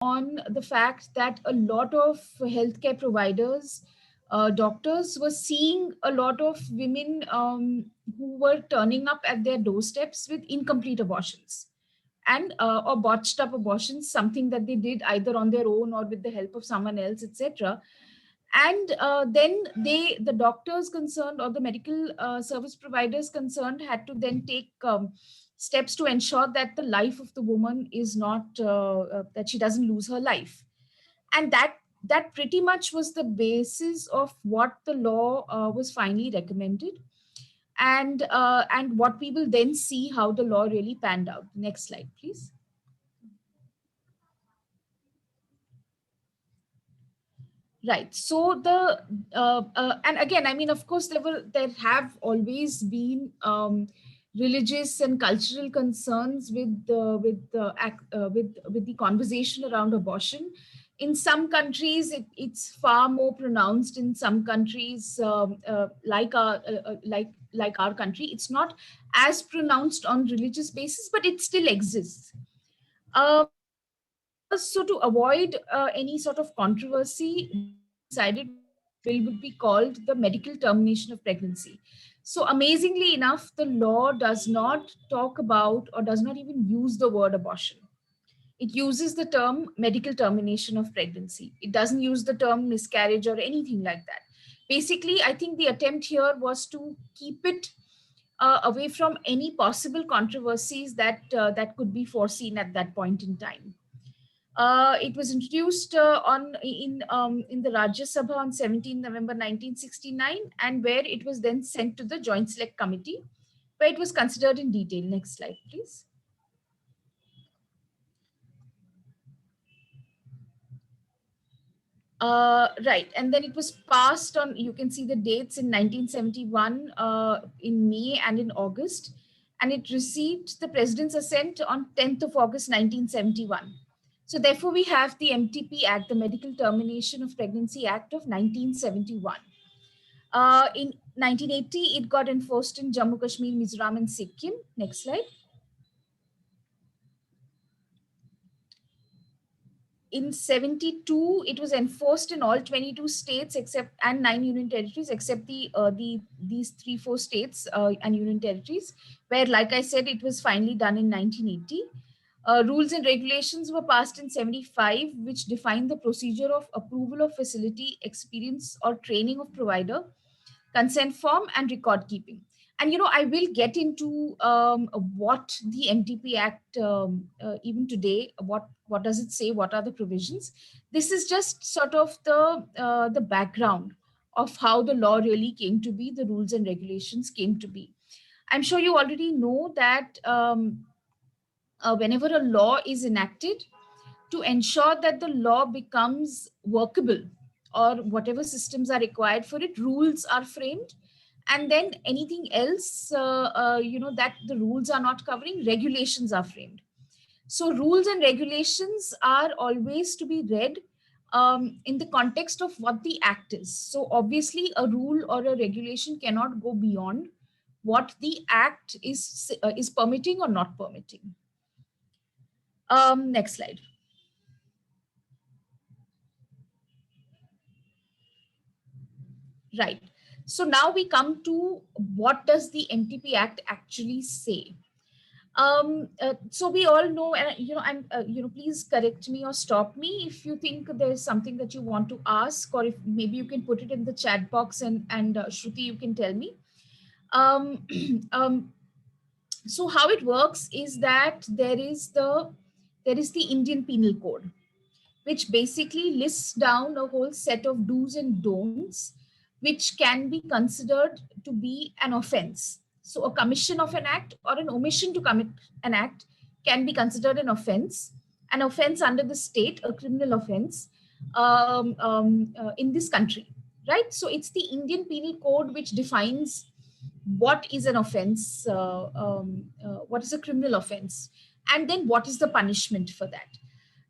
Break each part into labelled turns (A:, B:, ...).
A: on the fact that a lot of healthcare providers, doctors were seeing a lot of women who were turning up at their doorsteps with incomplete abortions and or botched up abortions, something that they did either on their own or with the help of someone else, etc. And then the doctors concerned or the medical service providers concerned had to then take steps to ensure that the life of the woman is not that she doesn't lose her life. And that pretty much was the basis of what the law was finally recommended, and what we will then see how the law really panned out. Next slide, please. Right. So and again, I mean, of course, there have always been religious and cultural concerns with the conversation around abortion. In some countries, it's far more pronounced. In some countries, like our country, it's not as pronounced on religious basis, but it still exists. So to avoid any sort of controversy, decided bill would be called the medical termination of pregnancy. So amazingly enough, the law does not talk about or does not even use the word abortion. It uses the term medical termination of pregnancy. It doesn't use the term miscarriage or anything like that. Basically, I think the attempt here was to keep it away from any possible controversies that could be foreseen at that point in time. It was introduced in the Rajya Sabha on 17 November 1969, and where it was then sent to the Joint Select Committee, where it was considered in detail. Next slide, please. Right, and then it was passed on, you can see the dates in 1971, in May and in August, and it received the President's assent on 10th of August 1971. So therefore, we have the MTP Act, the Medical Termination of Pregnancy Act of 1971. In 1980, it got enforced in Jammu Kashmir, Mizoram, and Sikkim. Next slide. In 72, it was enforced in all 22 states and 9 union territories, except these 3-4 states and union territories, where, like I said, it was finally done in 1980. Rules and regulations were passed in 75, which defined the procedure of approval of facility, experience or training of provider, consent form, and record keeping. And I will get into what the MTP Act even today, what does it say, what are the provisions. This is just sort of the background of how the law really came to be, the rules and regulations came to be. I'm sure you already know that whenever a law is enacted, to ensure that the law becomes workable, or whatever systems are required for it, rules are framed, and then anything else that the rules are not covering, regulations are framed. So rules and regulations are always to be read in the context of what the act is. So obviously a rule or a regulation cannot go beyond what the act is permitting or not permitting. Next slide. Right. So now we come to, what does the MTP Act actually say? So we all know, and please correct me or stop me if you think there's something that you want to ask, or if maybe you can put it in the chat box, and Shruti, you can tell me. So how it works is that there is the Indian Penal Code, which basically lists down a whole set of do's and don'ts, which can be considered to be an offense. So a commission of an act or an omission to commit an act can be considered an offense under the state, a criminal offense in this country, right? So it's the Indian Penal Code which defines what is an offense, what is a criminal offense, and then what is the punishment for that.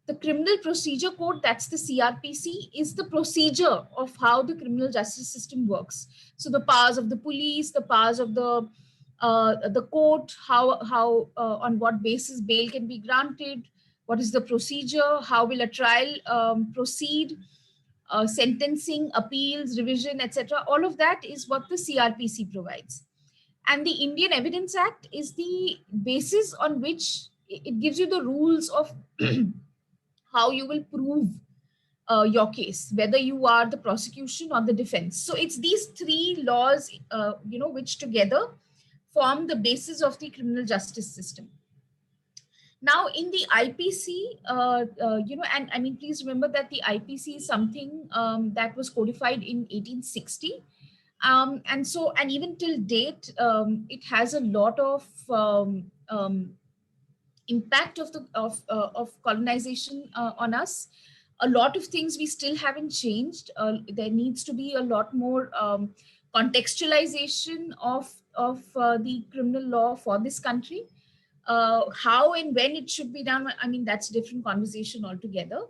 A: The Criminal Procedure Code, that's the CRPC, is the procedure of how the criminal justice system works. So the powers of the police, the powers of the court, how on what basis bail can be granted, what is the procedure, how will a trial proceed, sentencing, appeals, revision, etc. All of that is what the CRPC provides. And the Indian Evidence Act is the basis on which it gives you the rules of how you will prove your case, whether you are the prosecution or the defense. So it's these three laws, which together form the basis of the criminal justice system. Now, in the IPC, and I mean, please remember that the IPC is something that was codified in 1860. And even till date, it has a lot of impact of colonization on us. A lot of things we still haven't changed. There needs to be a lot more contextualization of the criminal law for this country. How and when it should be done, I mean, that's a different conversation altogether.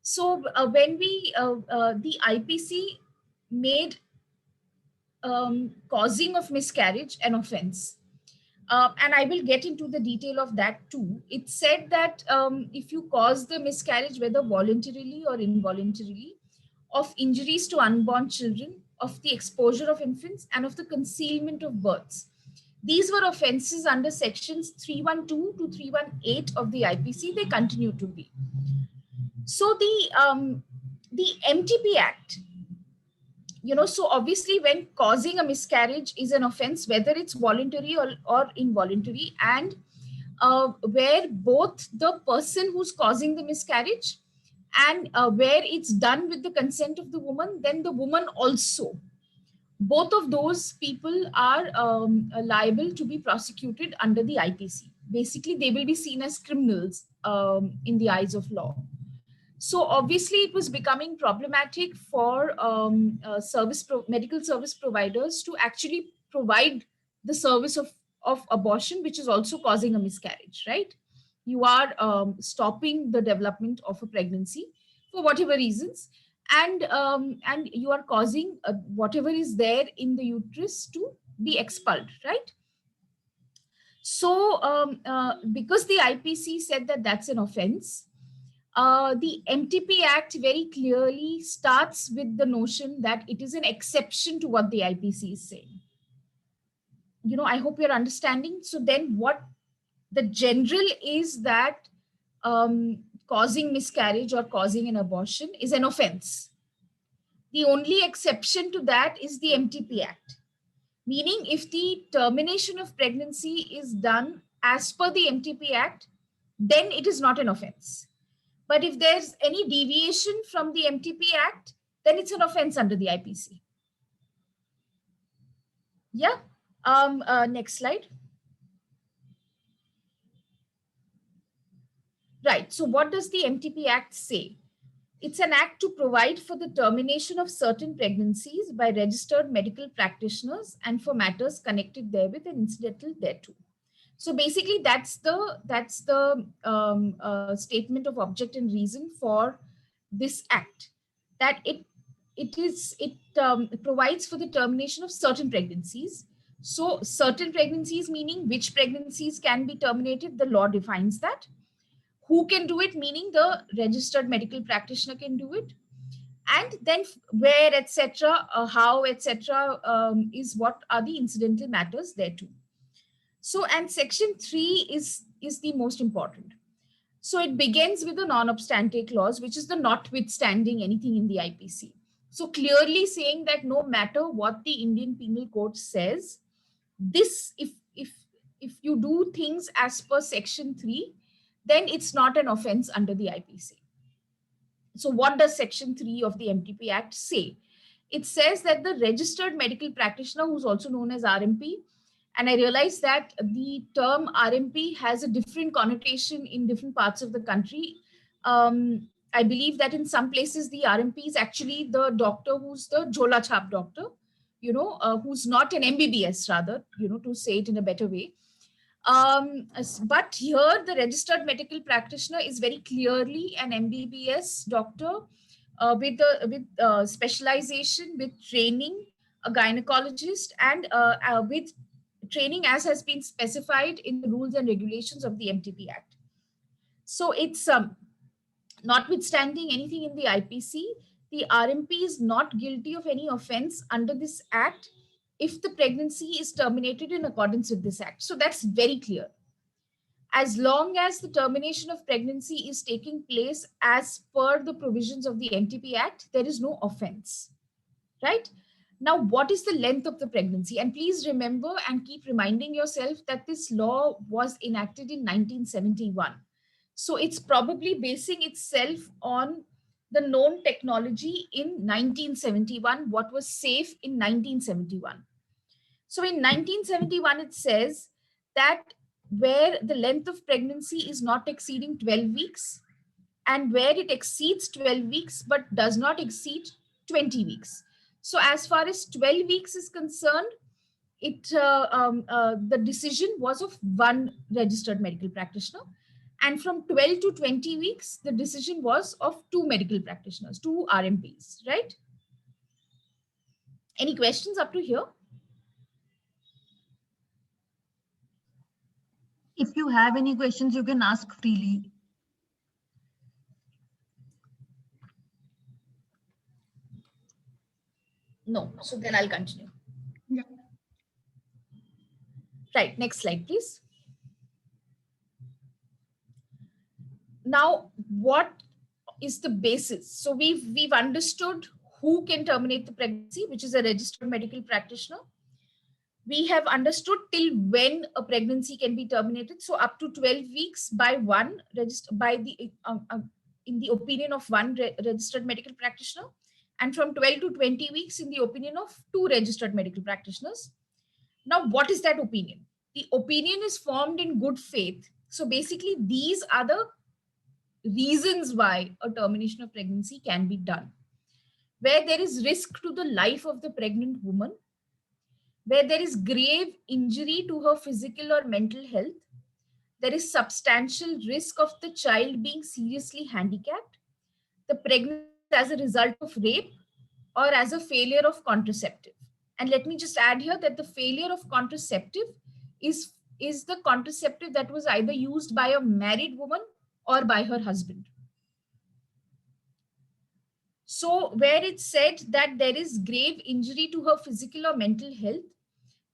A: So when the IPC made causing of miscarriage an offense. And I will get into the detail of that too. It said that if you cause the miscarriage, whether voluntarily or involuntarily, of injuries to unborn children, of the exposure of infants, and of the concealment of births. These were offenses under sections 312 to 318 of the IPC. They continue to be. So the MTP Act, so obviously when causing a miscarriage is an offense, whether it's voluntary or involuntary, and where both the person who's causing the miscarriage and where it's done with the consent of the woman, then the woman also, both of those people are liable to be prosecuted under the IPC. Basically, they will be seen as criminals in the eyes of law. So obviously, it was becoming problematic for medical service providers to actually provide the service of abortion, which is also causing a miscarriage, right? You are stopping the development of a pregnancy for whatever reasons, and you are causing whatever is there in the uterus to be expelled, right? So because the IPC said that that's an offense, the MTP Act very clearly starts with the notion that it is an exception to what the IPC is saying. I hope you're understanding. So then what the general is that causing miscarriage or causing an abortion is an offense. The only exception to that is the MTP Act, meaning if the termination of pregnancy is done as per the MTP Act, then it is not an offense. But if there's any deviation from the MTP Act, then it's an offense under the IPC. Yeah. Next slide. Right. So what does the MTP Act say? It's an act to provide for the termination of certain pregnancies by registered medical practitioners and for matters connected therewith and incidental thereto. So basically, that's the statement of object and reason for this act, that it provides for the termination of certain pregnancies. So certain pregnancies meaning which pregnancies can be terminated, the law defines that. Who can do it, meaning the registered medical practitioner can do it, and then where, etc., how, etc., is what are the incidental matters there too. So, and section 3 is the most important. So it begins with the non-obstante clause, which is the notwithstanding anything in the IPC. So clearly saying that no matter what the Indian Penal Code says, this, if you do things as per section 3, then it's not an offense under the IPC. So what does section 3 of the MTP Act say? It says that the registered medical practitioner, who's also known as RMP, and I realize that the term RMP has a different connotation in different parts of the country. I believe that in some places, the RMP is actually the doctor who's the Jhola Chhap doctor, who's not an MBBS, rather, to say it in a better way. But here, the registered medical practitioner is very clearly an MBBS doctor with specialization, with training, a gynecologist, and with training as has been specified in the rules and regulations of the MTP Act. So it's notwithstanding anything in the IPC, the RMP is not guilty of any offense under this act if the pregnancy is terminated in accordance with this act. So that's very clear. As long as the termination of pregnancy is taking place as per the provisions of the MTP Act, there is no offense, right? Now, what is the length of the pregnancy? And please remember and keep reminding yourself that this law was enacted in 1971. So it's probably basing itself on the known technology in 1971, what was safe in 1971. So in 1971, it says that where the length of pregnancy is not exceeding 12 weeks and where it exceeds 12 weeks but does not exceed 20 weeks. So as far as 12 weeks is concerned, the decision was of one registered medical practitioner. And from 12 to 20 weeks, the decision was of two medical practitioners, two RMPs, right? Any questions up to here?
B: If you have any questions, you can ask freely.
A: No, so then I'll continue.
B: Yeah.
A: Right, next slide, please. Now, what is the basis? So we've understood who can terminate the pregnancy, which is a registered medical practitioner. We have understood till when a pregnancy can be terminated. So up to 12 weeks by one in the opinion of one registered medical practitioner, and from 12 to 20 weeks in the opinion of two registered medical practitioners. Now, what is that opinion? The opinion is formed in good faith. So basically, these are the reasons why a termination of pregnancy can be done: where there is risk to the life of the pregnant woman, where there is grave injury to her physical or mental health, there is substantial risk of the child being seriously handicapped, the pregnancy is as a result of rape or as a failure of contraceptive. And let me just add here that the failure of contraceptive is the contraceptive that was either used by a married woman or by her husband. So where it said that there is grave injury to her physical or mental health,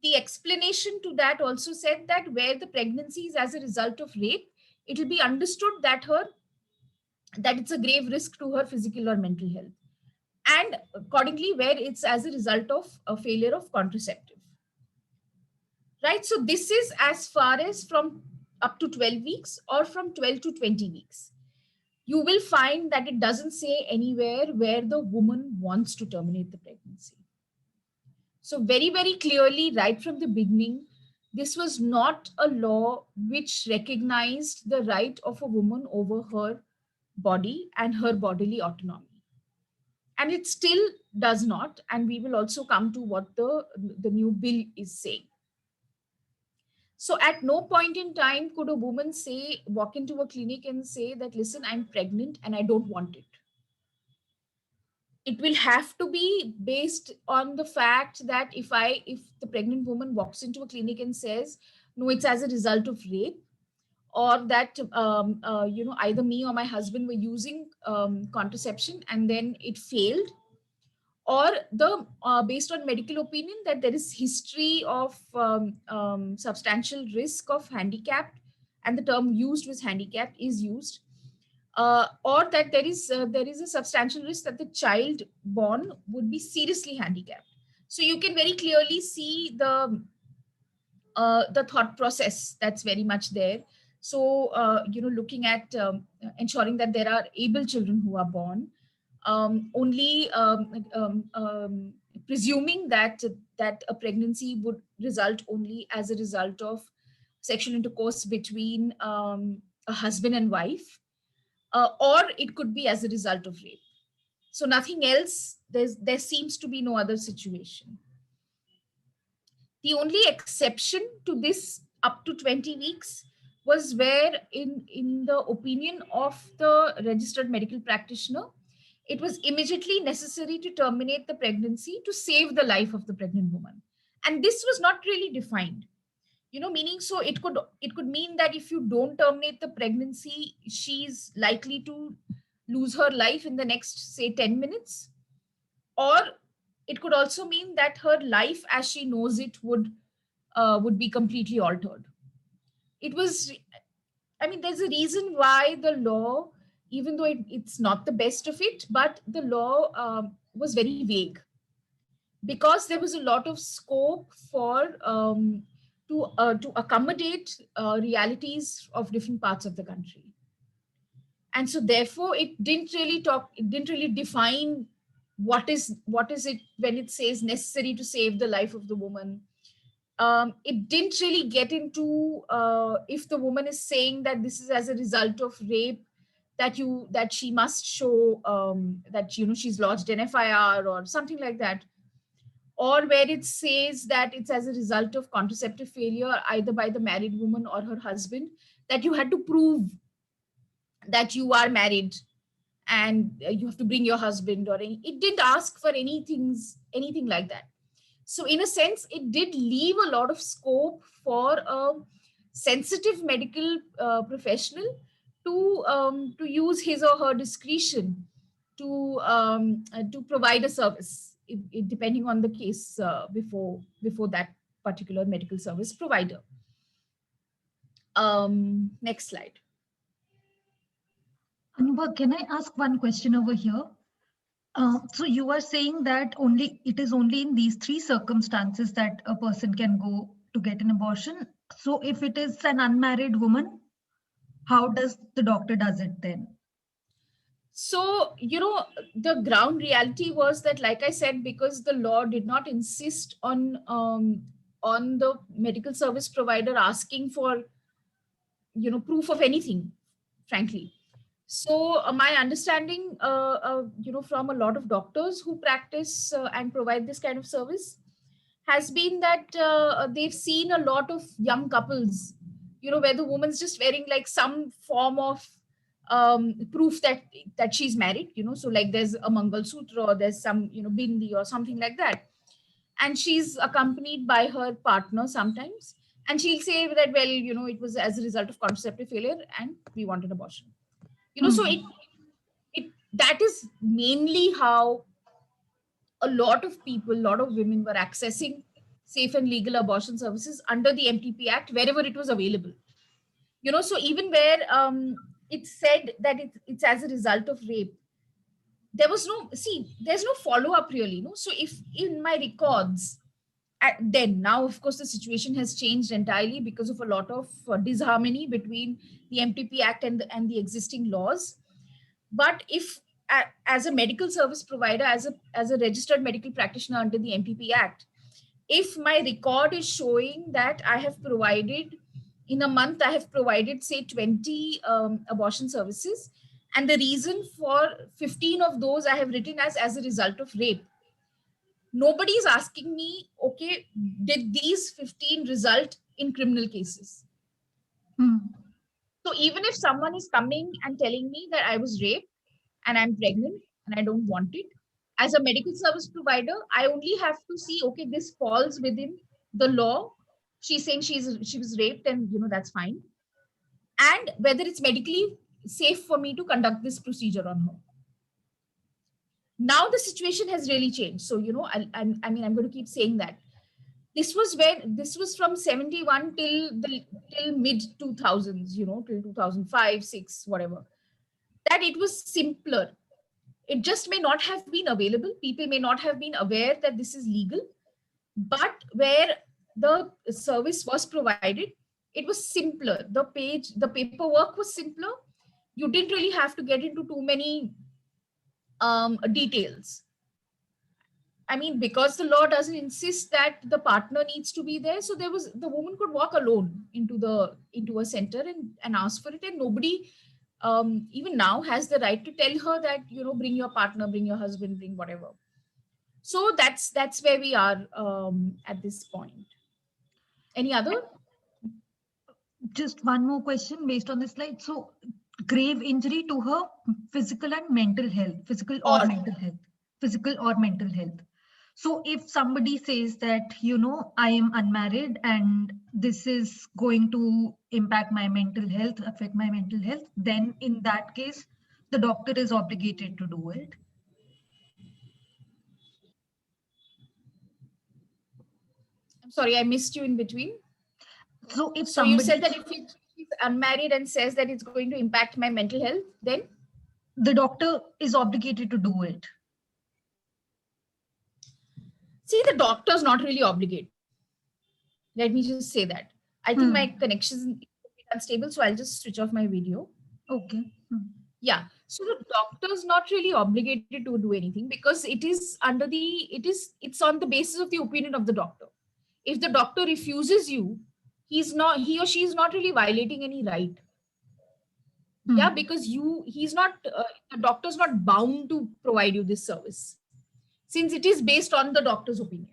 A: the explanation to that also said that where the pregnancy is as a result of rape, it will be understood that it's a grave risk to her physical or mental health. And accordingly, where it's as a result of a failure of contraceptive. Right? So this is as far as from up to 12 weeks or from 12 to 20 weeks. You will find that it doesn't say anywhere where the woman wants to terminate the pregnancy. So very, very clearly, right from the beginning, this was not a law which recognized the right of a woman over her body and her bodily autonomy. And it still does not. And we will also come to what the new bill is saying. So at no point in time could a woman walk into a clinic and say that, listen, I'm pregnant and I don't want it. It will have to be based on the fact that if the pregnant woman walks into a clinic and says, no, it's as a result of rape, or that either me or my husband were using contraception and then it failed, or the based on medical opinion that there is history of substantial risk of handicap, and the term used was handicap is used, or that there is a substantial risk that the child born would be seriously handicapped. So you can very clearly see the thought process that's very much there. So looking at ensuring that there are able children who are born, only presuming that a pregnancy would result only as a result of sexual intercourse between a husband and wife, or it could be as a result of rape. So nothing else. There seems to be no other situation. The only exception to this up to 20 weeks was where in the opinion of the registered medical practitioner, it was immediately necessary to terminate the pregnancy to save the life of the pregnant woman. And this was not really defined. Meaning, so it could mean that if you don't terminate the pregnancy, she's likely to lose her life in the next, say, 10 minutes. Or it could also mean that her life as she knows it would be completely altered. It was, I mean, there's a reason why the law, even though it's not the best of it, but the law was very vague, because there was a lot of scope for to accommodate realities of different parts of the country. And so therefore it didn't really define what is it when it says necessary to save the life of the woman. It didn't really get into if the woman is saying that this is as a result of rape, that she must show that she's lodged an FIR or something like that, or where it says that it's as a result of contraceptive failure either by the married woman or her husband, that you had to prove that you are married and you have to bring your husband, or it didn't ask for anything like that. So in a sense, it did leave a lot of scope for a sensitive medical professional to use his or her discretion to provide a service, depending on the case, before that particular medical service provider. Next slide.
B: Anubha, can I ask one question over here? So you are saying that it is only in these three circumstances that a person can go to get an abortion. So if it is an unmarried woman, how does the doctor does it then?
A: So, the ground reality was that, like I said, because the law did not insist on the medical service provider asking for, proof of anything, frankly. So, my understanding, from a lot of doctors who practice and provide this kind of service, has been that they've seen a lot of young couples, where the woman's just wearing like some form of proof that she's married, so like there's a Mangal Sutra, or there's some, bindi or something like that. And she's accompanied by her partner sometimes. And she'll say that, well, it was as a result of contraceptive failure and we wanted abortion. So it that is mainly how a lot of people, a lot of women were accessing safe and legal abortion services under the MTP Act wherever it was available. So even where it said that it's as a result of rape, there's no follow up really. So if in my records, then now, of course, the situation has changed entirely because of a lot of disharmony between the MTP Act and the existing laws. But if as a medical service provider, as a registered medical practitioner under the MTP Act, if my record is showing that I have provided, in a month, I have provided, say, 20 abortion services, and the reason for 15 of those I have written as a result of rape, nobody is asking me, okay, did these 15 result in criminal cases? So even if someone is coming and telling me that I was raped and I'm pregnant and I don't want it, as a medical service provider, I only have to see, okay, this falls within the law. She's saying she was raped, and that's fine. And whether it's medically safe for me to conduct this procedure on her. Now the situation has really changed. So, I mean, I'm going to keep saying that. This was from 71 till mid 2000s, till 2005, 6, whatever. That it was simpler. It just may not have been available. People may not have been aware that this is legal, but where the service was provided, it was simpler. The paperwork was simpler. You didn't really have to get into too many details. I mean, because the law doesn't insist that the partner needs to be there, so the woman could walk alone into a center and ask for it, and nobody even now has the right to tell her that, bring your partner, bring your husband, bring whatever. So that's where we are at this point. Any other?
B: Just one more question based on this slide. So grave injury to her physical and mental health, physical or mental health. So if somebody says that, I am unmarried and this is going to impact my mental health, affect my mental health, then in that case, the doctor is obligated to do it.
A: I'm sorry, I missed you in between.
B: So if
A: So you
B: somebody,
A: said that if she's unmarried and says that it's going to impact my mental health, then
B: the doctor is obligated to do it.
A: see, the doctor's not really obligated. Let me just say that. I think my connection is unstable, so I'll just switch off my video.
B: Okay.
A: Yeah. So the doctor is not really obligated to do anything because it's on the basis of the opinion of the doctor. If the doctor refuses you, he or she is not really violating any right. Yeah, because the doctor's not bound to provide you this service since it is based on the doctor's opinion.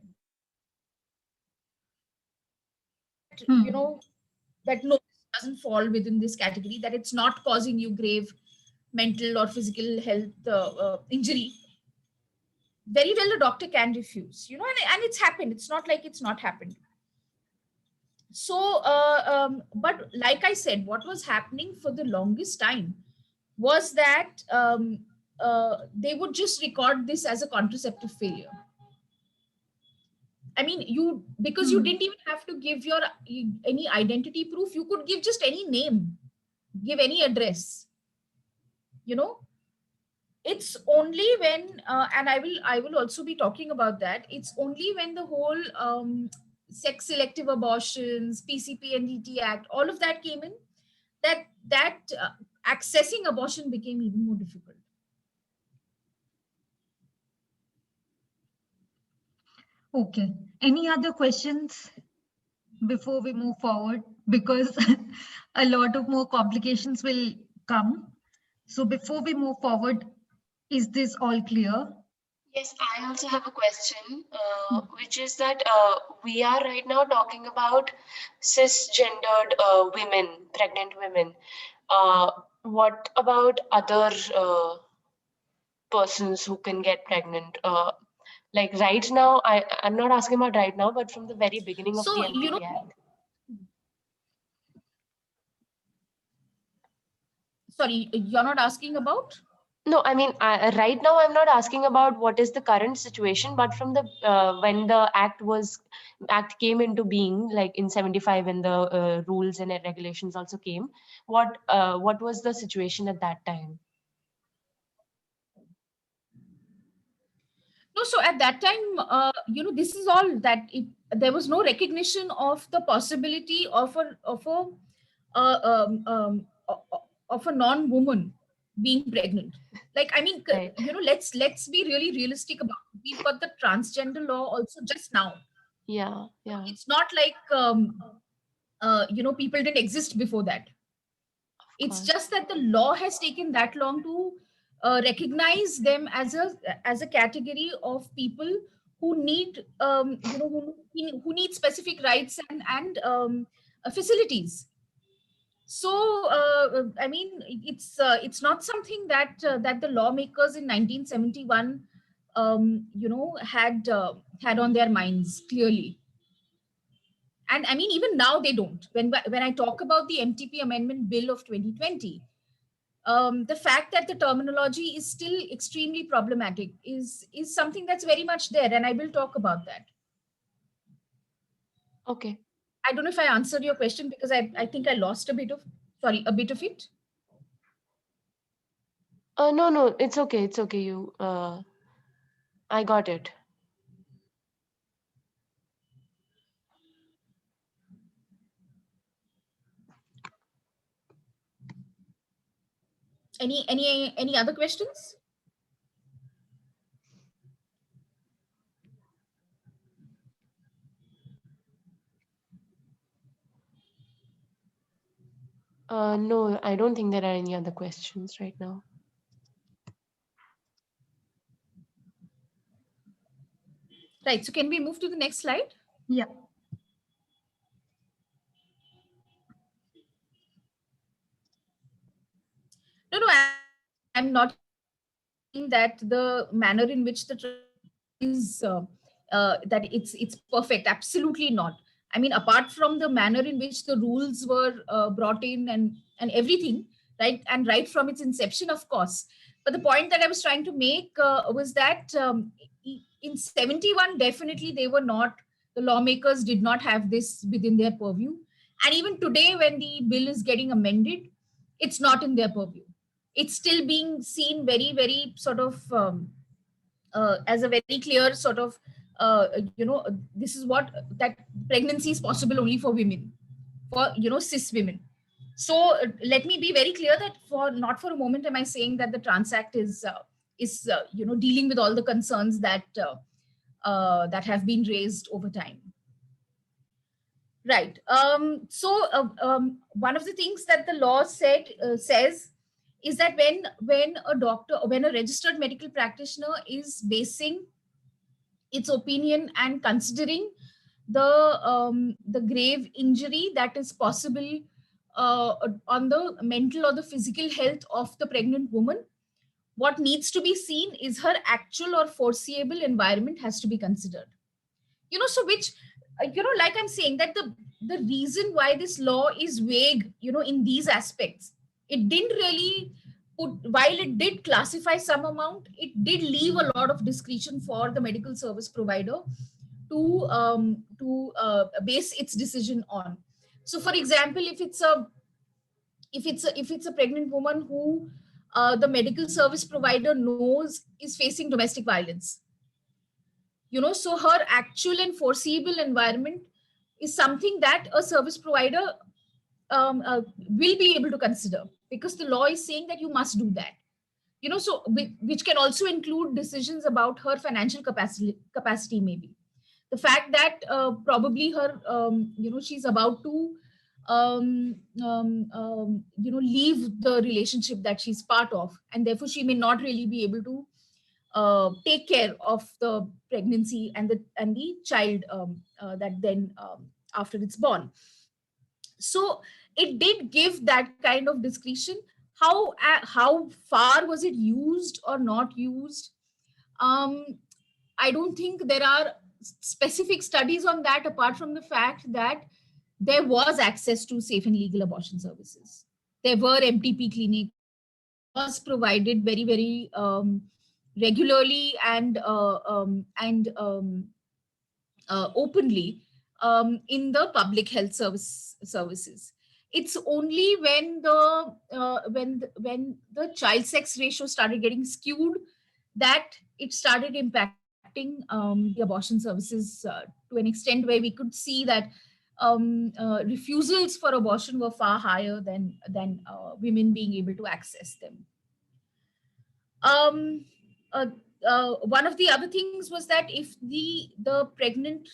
A: You know that no, this doesn't fall within this category, that it's not causing you grave mental or physical health injury. Very well the doctor can refuse, and it's happened. It's not like it's not happened. So but like I said, what was happening for the longest time was that they would just record this as a contraceptive failure. I mean, because you didn't even have to give your any identity proof. You could give just any name, give any address. You know, it's only when, and I will also be talking about that. It's only when the whole sex selective abortions, PCP and DT Act, all of that came in, that accessing abortion became even more difficult.
B: Okay. Any other questions before we move forward? Because a lot of more complications will come. So before we move forward, is this all clear?
C: Yes, I also have a question, which is that we are right now talking about cisgendered women, pregnant women. What about other persons who can get pregnant? Like right now, I'm not asking about right now, but from the very beginning of the
A: So,
C: MTP Act.
A: sorry, you're not asking about?
C: No, I mean, right now I'm not asking about what is the current situation, but from the when the act came into being, like in 75, when the rules and regulations also came, what was the situation at that time?
A: No, so at that time, this is all that there was no recognition of the possibility of a non-woman being pregnant. Like, I mean,
C: Right.
A: let's be really realistic about it. We've got the transgender law also just now.
C: Yeah, yeah.
A: It's not like people didn't exist before that. It's just that the law has taken that long to recognize them as a category of people who need who need specific rights and facilities. So I mean, it's not something that the lawmakers in 1971 had on their minds clearly. And I mean, even now they don't. When I talk about the MTP Amendment Bill of 2020, the fact that the terminology is still extremely problematic is something that's very much there, and I will talk about that.
C: Okay.
A: I don't know if I answered your question because I think I lost a bit of it.
C: No, no, it's okay. It's okay. I got it.
A: Any other questions?
C: No, I don't think there are any other questions right now.
A: Right. So can we move to the next slide?
B: Yeah.
A: No, I'm not saying that the manner in which the is that it's perfect. Absolutely not. I mean, apart from the manner in which the rules were brought in and everything, right, and right from its inception, of course. But the point that I was trying to make was that in 71, definitely they were not, the lawmakers did not have this within their purview. And even today, when the bill is getting amended, it's not in their purview. It's still being seen very, very sort of as a very clear sort of, this is what, that pregnancy is possible only for women, for, cis women. So let me be very clear that not for a moment am I saying that the Trans Act is dealing with all the concerns that that have been raised over time. Right. One of the things that the law says is that when a registered medical practitioner is basing its opinion and considering the grave injury that is possible on the mental or the physical health of the pregnant woman, what needs to be seen is her actual or foreseeable environment has to be considered. So which, like I'm saying, that the reason why this law is vague, in these aspects, it didn't really while it did classify some amount, it did leave a lot of discretion for the medical service provider to base its decision on. So, for example, if it's a pregnant woman who the medical service provider knows is facing domestic violence, so her actual and foreseeable environment is something that a service provider will be able to consider, because the law is saying that you must do that. So which can also include decisions about her financial capacity, maybe the fact that probably her she's about to leave the relationship that she's part of, and therefore she may not really be able to take care of the pregnancy and the child that then after it's born. So it did give that kind of discretion. How far was it used or not used? I don't think there are specific studies on that, apart from the fact that there was access to safe and legal abortion services. There were MTP clinics, was provided very, very regularly and openly in the public health services. It's only when the child sex ratio started getting skewed that it started impacting the abortion services to an extent where we could see that refusals for abortion were far higher than women being able to access them. One of the other things was that if the pregnant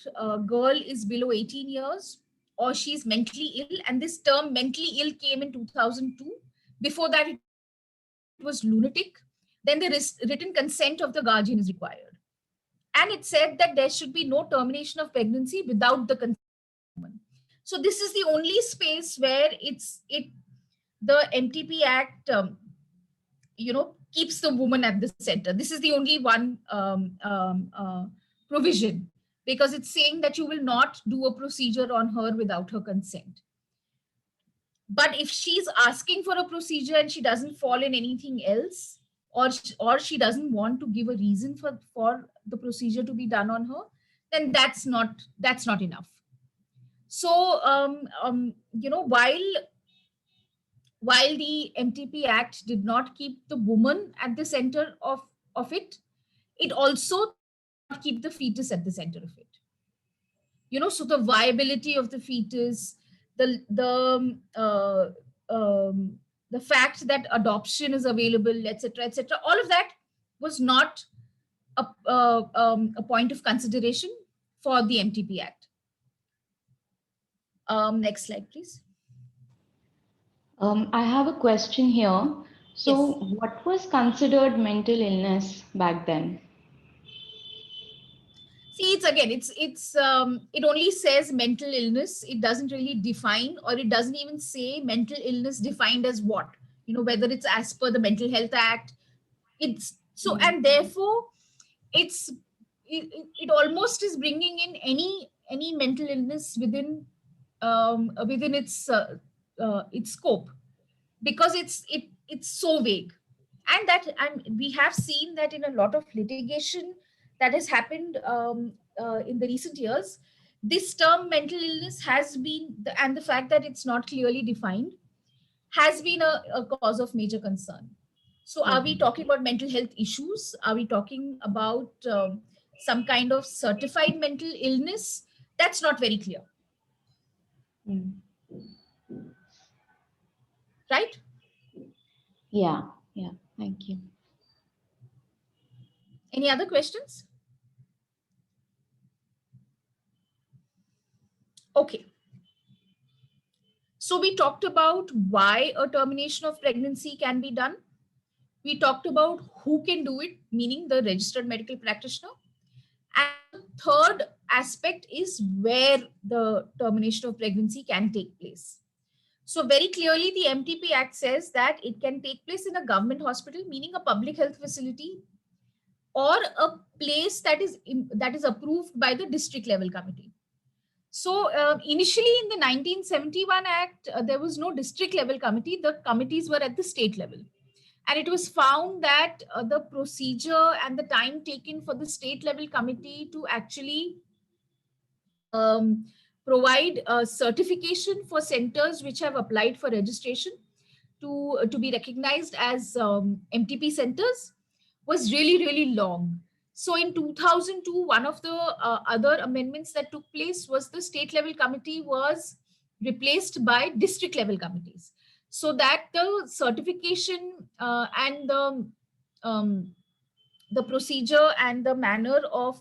A: girl is below 18 years or she's mentally ill, and this term mentally ill came in 2002, before that it was lunatic, then the written consent of the guardian is required. And it said that there should be no termination of pregnancy without the consent of the woman. So this is the only space where the MTP Act keeps the woman at the center. This is the only one provision, because it's saying that you will not do a procedure on her without her consent. But if she's asking for a procedure and she doesn't fall in anything else, or she doesn't want to give a reason for the procedure to be done on her, then that's not enough. So while the MTP Act did not keep the woman at the center of it, it also did not keep the fetus at the center of it. So the viability of the fetus, the fact that adoption is available, etc., all of that was not a point of consideration for the MTP Act. Next slide, please.
D: I have a question here. So,
A: Yes.
D: what was considered mental illness back then?
A: See, it only says mental illness. It doesn't really define, or it doesn't even say mental illness defined as what, whether it's as per the Mental Health Act. It's so, and therefore it's it almost is bringing in any mental illness within its scope, because it's so vague. And we have seen that in a lot of litigation that has happened in the recent years, this term mental illness has been and the fact that it's not clearly defined has been a cause of major concern. So are we talking about mental health issues? Are we talking about some kind of certified mental illness? That's not very clear,
D: Mm.
A: right?
D: Yeah, yeah. Thank you.
A: Any other questions? Okay. So we talked about why a termination of pregnancy can be done. We talked about who can do it, meaning the registered medical practitioner. And the third aspect is where the termination of pregnancy can take place. So very clearly, the MTP Act says that it can take place in a government hospital, meaning a public health facility, or a place that is approved by the district level committee. So initially in the 1971 Act, there was no district level committee. The committees were at the state level. And it was found that the procedure and the time taken for the state level committee to actually provide a certification for centers which have applied for registration to be recognized as MTP centers was really, really long. So in 2002, one of the other amendments that took place was the state level committee was replaced by district level committees, so that the certification and the procedure and the manner of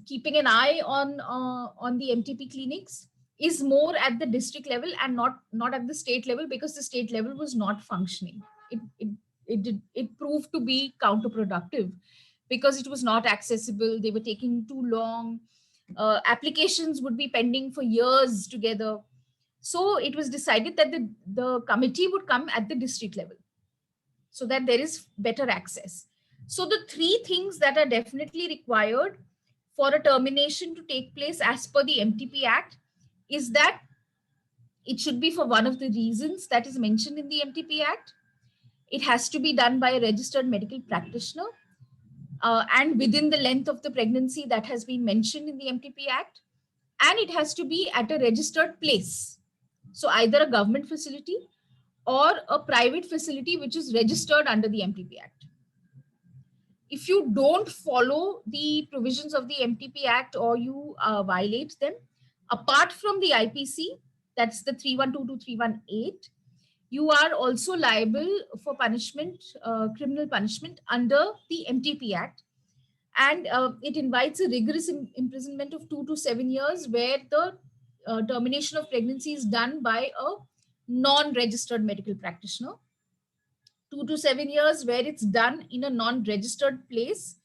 A: keeping an eye on the MTP clinics is more at the district level and not at the state level, because the state level was not functioning. It proved to be counterproductive because it was not accessible. They were taking too long. Applications would be pending for years together. So it was decided that the committee would come at the district level so that there is better access. So the three things that are definitely required for a termination to take place as per the MTP Act is that it should be for one of the reasons that is mentioned in the MTP Act. It has to be done by a registered medical practitioner and within the length of the pregnancy that has been mentioned in the MTP Act. And it has to be at a registered place. So either a government facility or a private facility which is registered under the MTP Act. If you don't follow the provisions of the MTP Act or you violate them, apart from the IPC, that's the 312 to 318, you are also liable for punishment, criminal punishment under the MTP Act. And it invites a rigorous imprisonment of 2 to 7 years, where the termination of pregnancy is done by a non-registered medical practitioner. 2 to 7 years where it's done in a non-registered place,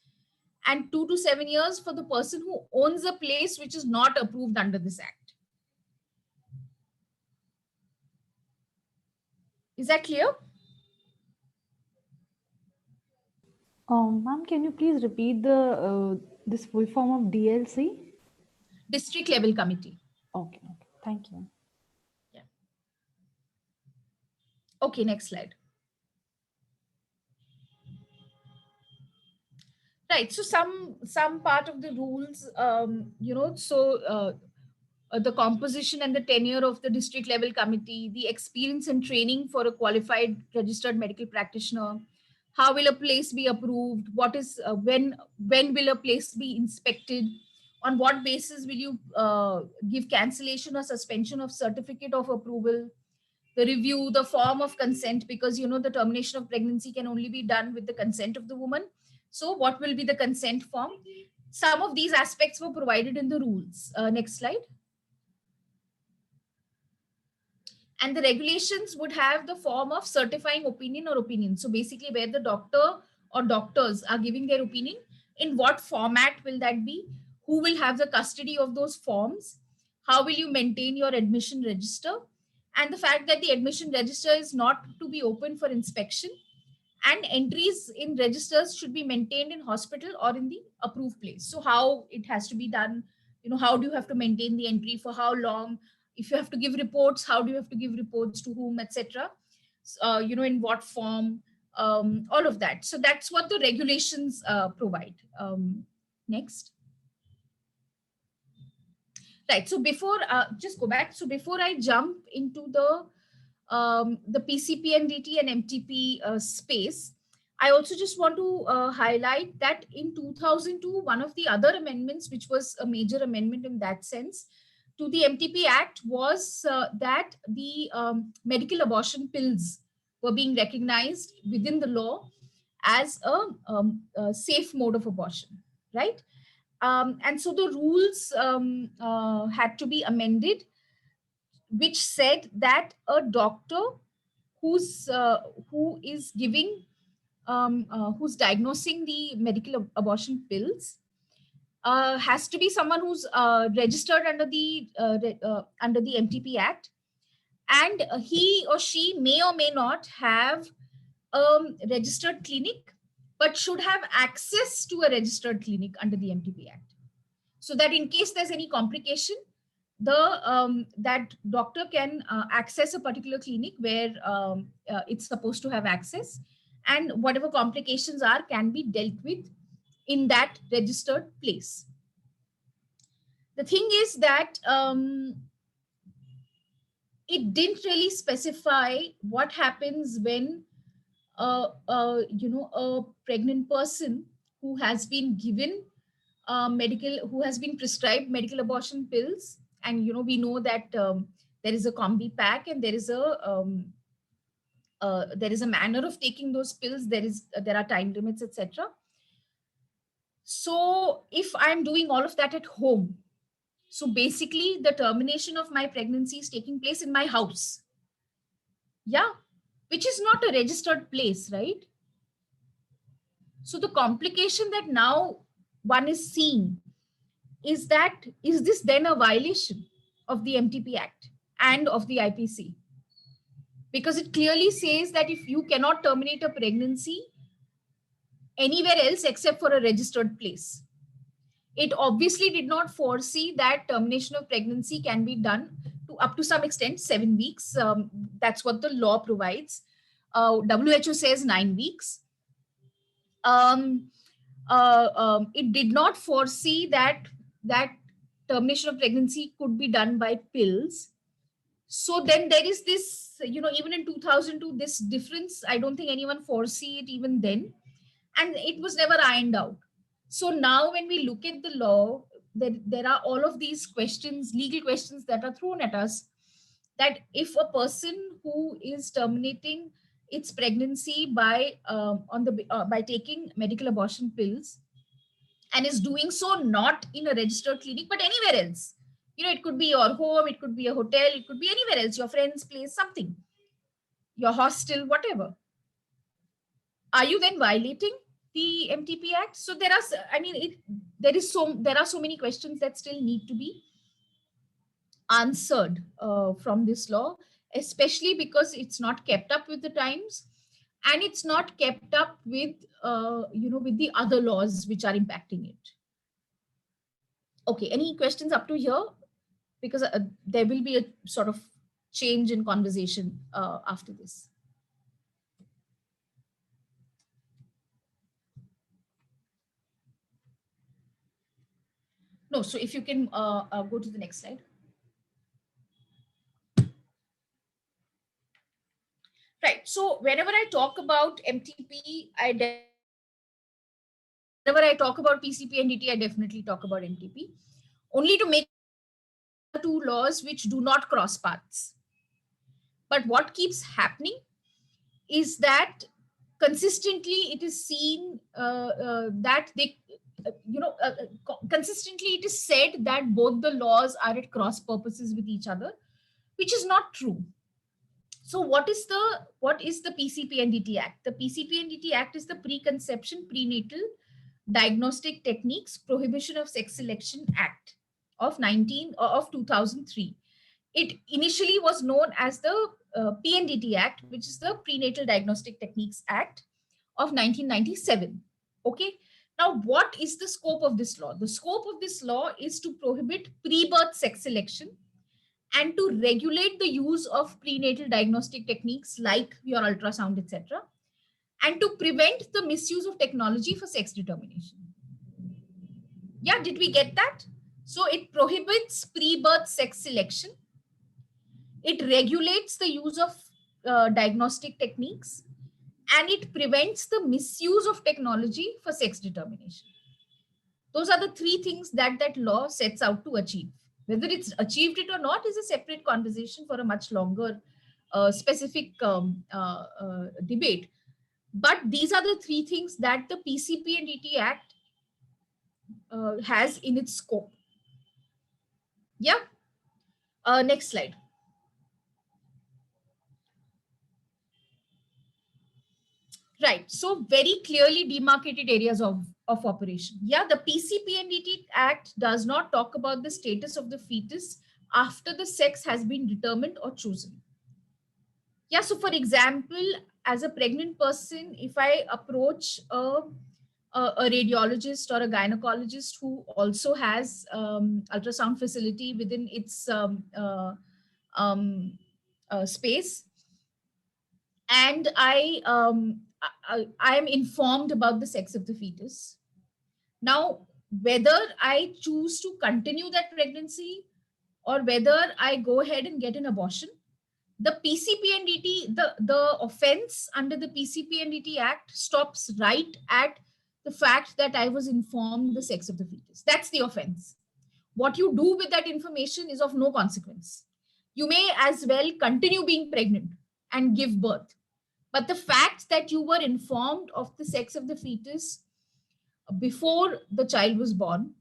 A: and 2 to 7 years for the person who owns a place which is not approved under this act. Is that clear?
E: Ma'am, can you please repeat the this full form of DLC?
A: District level committee.
E: Okay, thank you.
A: Yeah. Okay, next slide. Right. So some part of the rules, the composition and the tenure of the district level committee, the experience and training for a qualified registered medical practitioner, how will a place be approved, what is when will a place be inspected, on what basis will you give cancellation or suspension of certificate of approval, the review, the form of consent, because the termination of pregnancy can only be done with the consent of the woman. So what will be the consent form? Some of these aspects were provided in the rules. Next slide. And the regulations would have the form of certifying opinion or opinion. So basically where the doctor or doctors are giving their opinion, in what format will that be? Who will have the custody of those forms? How will you maintain your admission register? And the fact that the admission register is not to be open for inspection, and entries in registers should be maintained in hospital or in the approved place. So how it has to be done, how do you have to maintain the entry, for how long, if you have to give reports, how do you have to give reports to whom, etc. In what form, all of that. So that's what the regulations provide. Next. Right. So before, just go back. So before I jump into the PCPNDT and MTP space, I also just want to highlight that in 2002, one of the other amendments, which was a major amendment in that sense, to the MTP Act was that the medical abortion pills were being recognized within the law as a safe mode of abortion, right? And so the rules had to be amended, which said that a doctor who is giving who's diagnosing the medical abortion pills has to be someone who's registered under the MTP Act, and he or she may or may not have a registered clinic, but should have access to a registered clinic under the MTP Act, so that in case there's any complication, that doctor can access a particular clinic where it's supposed to have access, and whatever complications are can be dealt with in that registered place. The thing is that it didn't really specify what happens when a pregnant person who has been given who has been prescribed medical abortion pills, and we know that there is a combi pack, and there is a manner of taking those pills. There are time limits, etc. So if I'm doing all of that at home, so basically the termination of my pregnancy is taking place in my house, which is not a registered place, right? So the complication that now one is seeing is that, is this then a violation of the MTP Act and of the IPC? Because it clearly says that if you cannot terminate a pregnancy anywhere else except for a registered place, it obviously did not foresee that termination of pregnancy can be done to up to some extent 7 weeks. That's what the law provides. WHO says 9 weeks. It did not foresee that termination of pregnancy could be done by pills. So then there is this, even in 2002, this difference. I don't think anyone foresee it even then, and it was never ironed out. So now when we look at the law, there are all of these questions, legal questions, that are thrown at us, that if a person who is terminating its pregnancy by taking medical abortion pills, and is doing so not in a registered clinic but anywhere else, it could be your home, it could be a hotel, it could be anywhere else, your friend's place, something, your hostel, whatever, are you then violating the MTP Act? So there are so many questions that still need to be answered from this law, especially because it's not kept up with the times, and it's not kept up with with the other laws which are impacting it. Okay, any questions up to here? Because there will be a sort of change in conversation after this. No, so if you can go to the next slide. Right. So whenever I talk about MTP, whenever I talk about PCPNDT, I definitely talk about MTP, only to make two laws which do not cross paths. But what keeps happening is that consistently it is seen that they, consistently it is said that both the laws are at cross purposes with each other, which is not true. So what is the PCPNDT Act? The PCPNDT Act is the Preconception, Prenatal Diagnostic Techniques Prohibition of Sex Selection Act of 2003. It initially was known as the PNDT Act, which is the Prenatal Diagnostic Techniques Act, of 1997. Okay. Now, what is the scope of this law? The scope of this law is to prohibit pre-birth sex selection and to regulate the use of prenatal diagnostic techniques like your ultrasound, etc., and to prevent the misuse of technology for sex determination. Yeah, did we get that? So it prohibits pre-birth sex selection. It regulates the use of diagnostic techniques, and it prevents the misuse of technology for sex determination. Those are the three things that that law sets out to achieve. Whether it's achieved it or not is a separate conversation for a much longer specific debate. But these are the three things that the PCP and DT Act has in its scope. Yeah. Next slide. Right. So very clearly demarcated areas of operation. Yeah, the PCP and DT Act does not talk about the status of the fetus after the sex has been determined or chosen. Yeah, so for example, as a pregnant person, if I approach a radiologist or a gynecologist who also has ultrasound facility within its space, and I am informed about the sex of the fetus. Now, whether I choose to continue that pregnancy or whether I go ahead and get an abortion, the PCP and DT, the offense under the PCP and DT Act stops right at the fact that I was informed the sex of the fetus. That's the offense. What you do with that information is of no consequence. You may as well continue being pregnant and give birth. But the fact that you were informed of the sex of the fetus before the child was born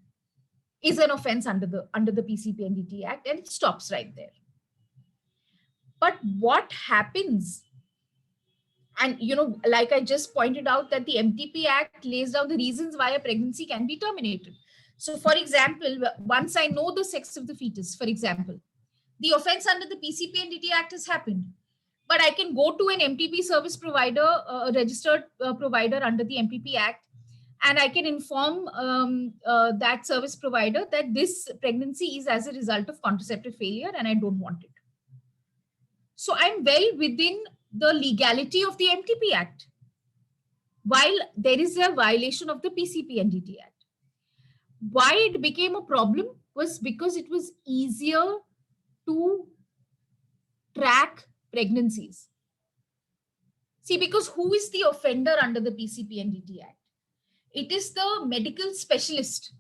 A: is an offense under the PCP and DT Act, and it stops right there. But what happens, and like I just pointed out, that the MTP Act lays down the reasons why a pregnancy can be terminated. So for example, once I know the sex of the fetus, for example, the offense under the PCP and DT Act has happened. But I can go to an MTP service provider, a registered provider under the MTP Act, and I can inform that service provider that this pregnancy is as a result of contraceptive failure and I don't want it. So I'm well within the legality of the MTP Act, while there is a violation of the PCP and DT Act. Why it became a problem was because it was easier to track pregnancies. See, because who is the offender under the PCP and DT Act? It is the medical specialist.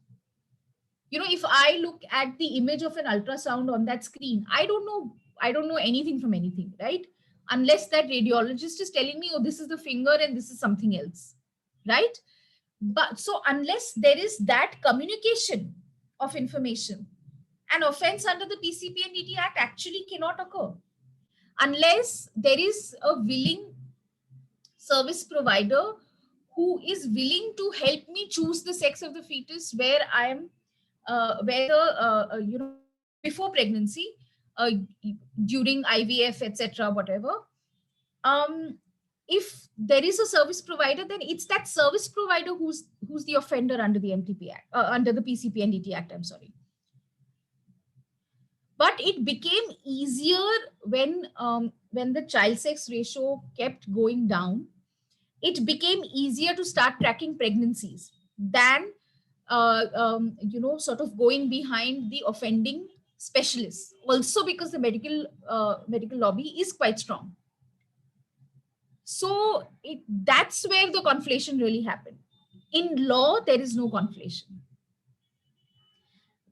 A: If I look at the image of an ultrasound on that screen, I don't know anything from anything, right? Unless that radiologist is telling me, oh, this is the finger and this is something else, right? But so unless there is that communication of information, an offense under the PCP and DT Act actually cannot occur. Unless there is a willing service provider who is willing to help me choose the sex of the fetus where I am, before pregnancy, during IVF, etc., whatever. If there is a service provider, then it's that service provider who's the offender under the MTP Act, under the PCP and DT Act. I'm sorry. But it became easier when the child sex ratio kept going down. It became easier to start tracking pregnancies than sort of going behind the offending specialists. Also because the medical lobby is quite strong. So that's where the conflation really happened. In law, there is no conflation.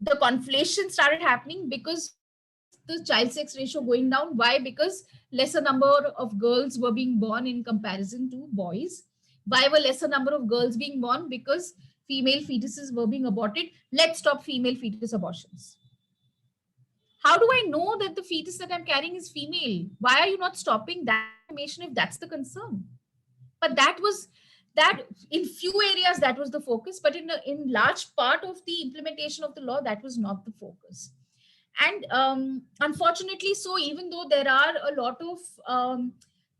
A: The conflation started happening because the child sex ratio going down. Why? Because lesser number of girls were being born in comparison to boys. Why were lesser number of girls being born? Because female fetuses were being aborted. Let's stop female fetus abortions. How do I know that the fetus that I'm carrying is female? Why are you not stopping that information if that's the concern? But that in few areas, that was the focus. But in large part of the implementation of the law, that was not the focus. And unfortunately, so even though there are a lot of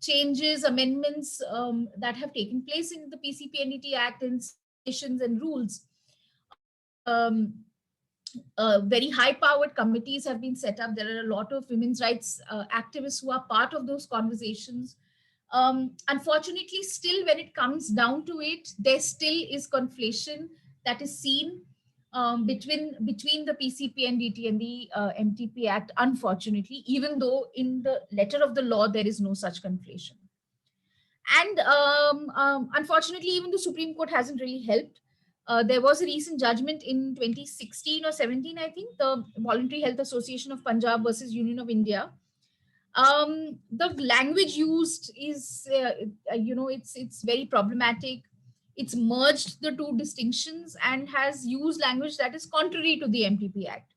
A: changes, amendments that have taken place in the PCPNDT Act and regulations and rules. Um, very high-powered committees have been set up. There are a lot of women's rights activists who are part of those conversations. Unfortunately, still, when it comes down to it, there still is conflation that is seen between the PCPNDT and the MTP Act, unfortunately, even though in the letter of the law, there is no such conflation. And unfortunately, even the Supreme Court hasn't really helped. There was a recent judgment in 2016 or 17, I think, the Voluntary Health Association of Punjab versus Union of India. The language used is, it's very problematic. It's merged the two distinctions and has used language that is contrary to the MTP Act.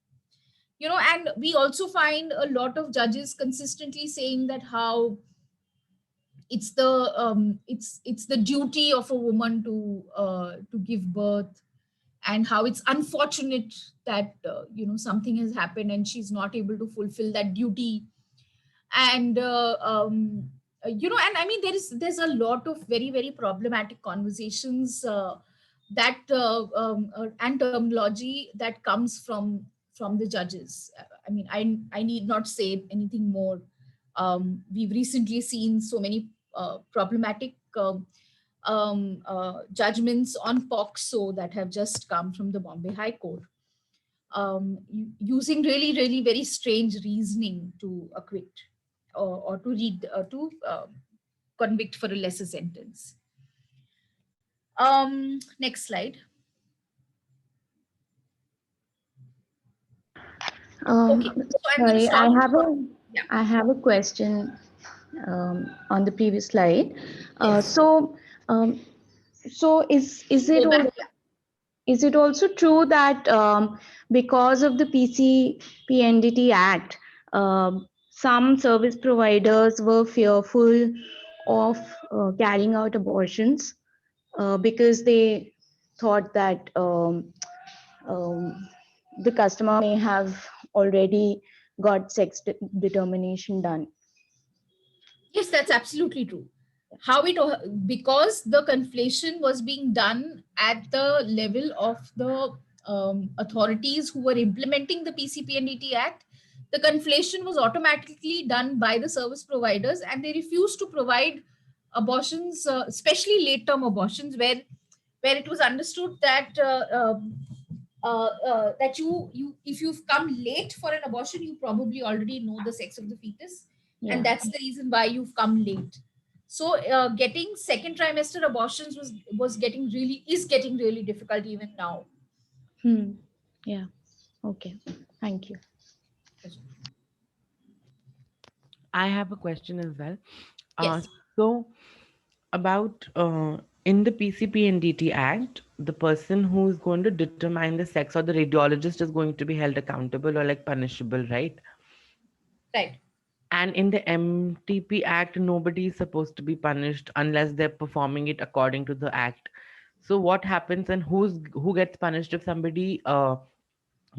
A: And we also find a lot of judges consistently saying that how it's the duty of a woman to give birth, and how it's unfortunate that something has happened and she's not able to fulfill that duty. And and I mean, there's a lot of very, very problematic conversations and terminology that comes from the judges. I mean, I need not say anything more. We've recently seen so many problematic judgments on POCSO that have just come from the Bombay High Court, using really, really very strange reasoning to acquit or to convict for a lesser sentence. Next slide. Okay, so I'm going to
D: Sorry,
A: stop.
D: I have a question on the previous slide.
A: Yes.
D: So is it
A: Go back.
D: also, is it also true that because of the PCPNDT Act, some service providers were fearful of carrying out abortions because they thought that the customer may have already got sex determination done?
A: Yes, that's absolutely true. Because the conflation was being done at the level of the authorities who were implementing the PCPNDT Act, the conflation was automatically done by the service providers, and they refused to provide abortions, especially late-term abortions, where it was understood that that you if you've come late for an abortion, you probably already know the sex of the fetus, and that's the reason why you've come late. So getting second trimester abortions is getting really difficult even now.
D: Yeah. Okay. Thank you.
F: I have a question as well.
A: Yes.
F: So about in the PCPNDT Act, the person who is going to determine the sex, or the radiologist, is going to be held accountable or like punishable, right?
A: Right.
F: And in the MTP Act, nobody is supposed to be punished unless they're performing it according to the act. So what happens, and who gets punished if somebody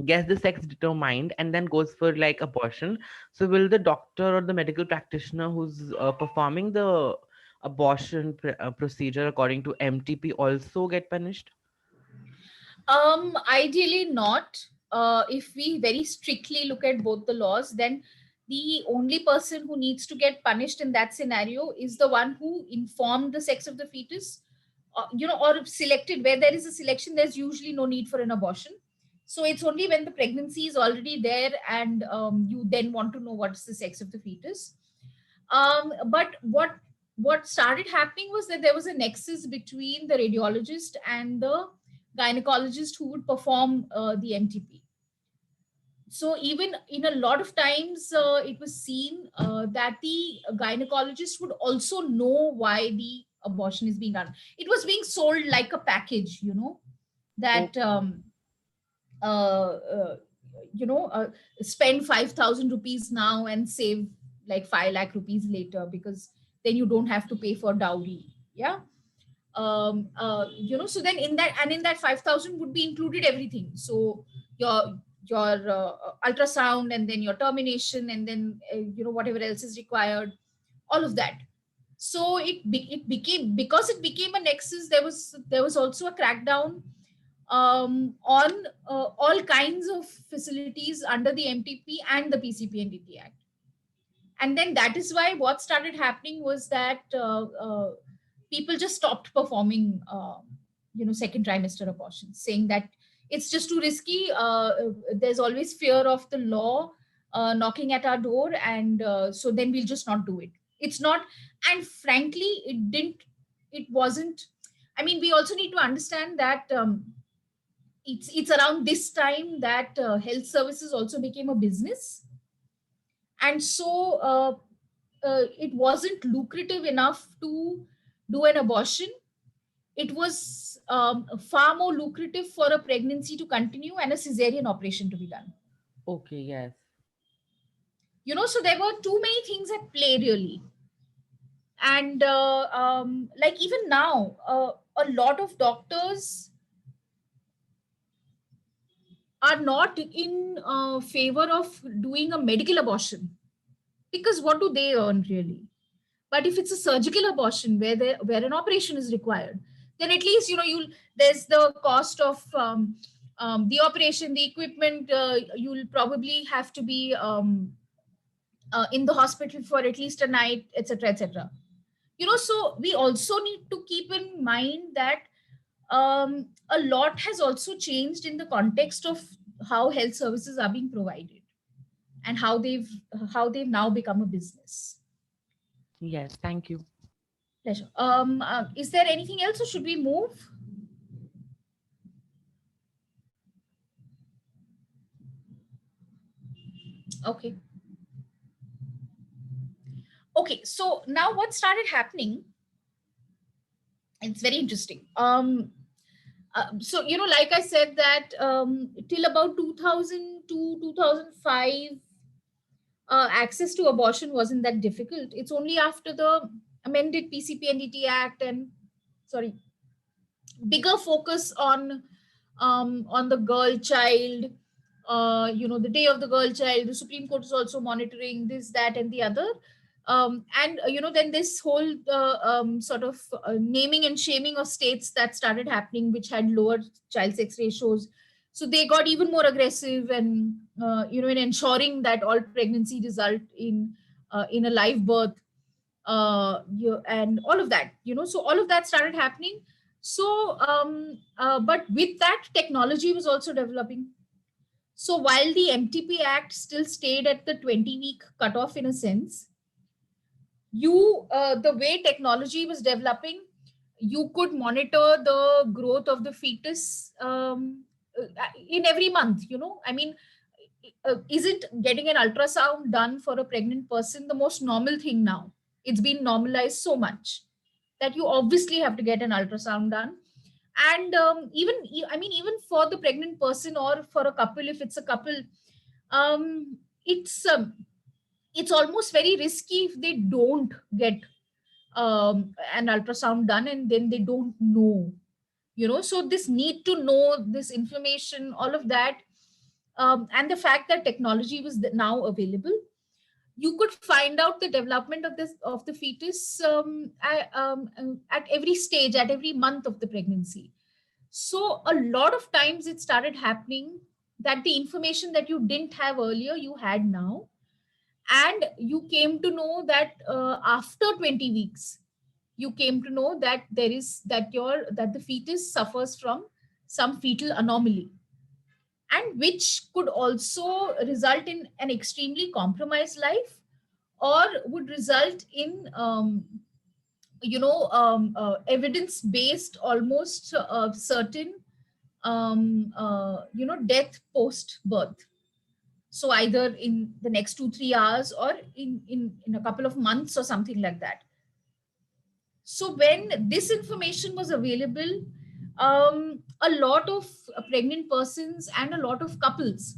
F: gets the sex determined and then goes for like abortion? So will the doctor or the medical practitioner who's performing the abortion procedure according to MTP also get punished?
A: Ideally not. If we very strictly look at both the laws, then the only person who needs to get punished in that scenario is the one who informed the sex of the fetus, or selected. Where there is a selection, there's usually no need for an abortion. So it's only when the pregnancy is already there and you then want to know what's the sex of the fetus. But what started happening was that there was a nexus between the radiologist and the gynecologist who would perform the MTP. So even in a lot of times, it was seen that the gynecologist would also know why the abortion is being done. It was being sold like a package, that spend 5,000 rupees now and save like 5 lakh rupees later, because then you don't have to pay for dowry. Yeah. So then in that 5,000 would be included everything. So your ultrasound, and then your termination, and then whatever else is required, all of that. So it became, because it became a nexus, there was also a crackdown on all kinds of facilities under the MTP and the PCPNDT Act. And then that is why what started happening was that people just stopped performing second trimester abortions, saying that it's just too risky. There's always fear of the law knocking at our door, and so then we'll just not do it. It's not, and frankly it wasn't. I mean, we also need to understand that it's around this time that health services also became a business. And so it wasn't lucrative enough to do an abortion. It was far more lucrative for a pregnancy to continue and a cesarean operation to be done.
F: Okay, yes.
A: So there were too many things at play, really. And like even now, a lot of doctors are not in favor of doing a medical abortion, because what do they earn, really? But if it's a surgical abortion where an operation is required, then at least there's the cost of the operation, the equipment. You'll probably have to be in the hospital for at least a night, etc., etc. So we also need to keep in mind that a lot has also changed in the context of how health services are being provided, and how they've now become a business.
F: Yes, thank you.
A: Pleasure. Is there anything else, or should we move? Okay. Okay, so now what started happening, it's very interesting. So, like I said that till about 2002, 2005, access to abortion wasn't that difficult. It's only after the amended PCPNDT Act and, sorry, bigger focus on the girl child, the day of the girl child. The Supreme Court is also monitoring this, that, and the other. And then this whole sort of naming and shaming of states that started happening, which had lower child sex ratios. So they got even more aggressive, and in ensuring that all pregnancy result in a live birth, and all of that. So all of that started happening. So but with that, technology was also developing. So while the MTP Act still stayed at the 20-week cutoff in a sense, the way technology was developing, you could monitor the growth of the fetus in every month. I mean, isn't getting an ultrasound done for a pregnant person the most normal thing now? It's been normalized so much that you obviously have to get an ultrasound done. And even for the pregnant person, or for a couple, if it's a couple, um, it's it's almost very risky if they don't get an ultrasound done, and then they don't know. So this need to know this information, all of that, and the fact that technology was now available, you could find out the development of the fetus at every stage, at every month of the pregnancy. So a lot of times it started happening that the information that you didn't have earlier, you had now. And you came to know that after 20 weeks, you came to know that that the fetus suffers from some fetal anomaly, and which could also result in an extremely compromised life, or would result in evidence based, almost certain death post birth. So either in the next 2-3 hours, or in a couple of months, or something like that. So when this information was available, a lot of pregnant persons and a lot of couples,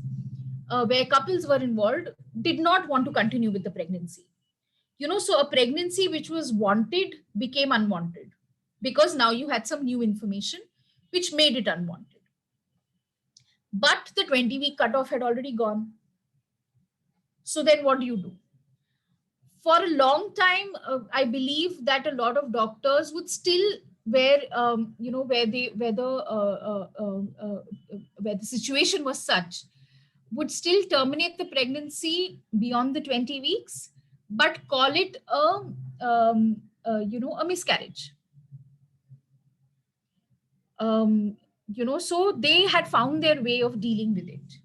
A: where couples were involved, did not want to continue with the pregnancy. So a pregnancy which was wanted became unwanted, because now you had some new information which made it unwanted. But the 20-week cutoff had already gone. So then what do? for a long time, I believe that a lot of doctors would still where where the situation was such, would still terminate the pregnancy beyond the 20 weeks, but call it a miscarriage. So they had found their way of dealing with it.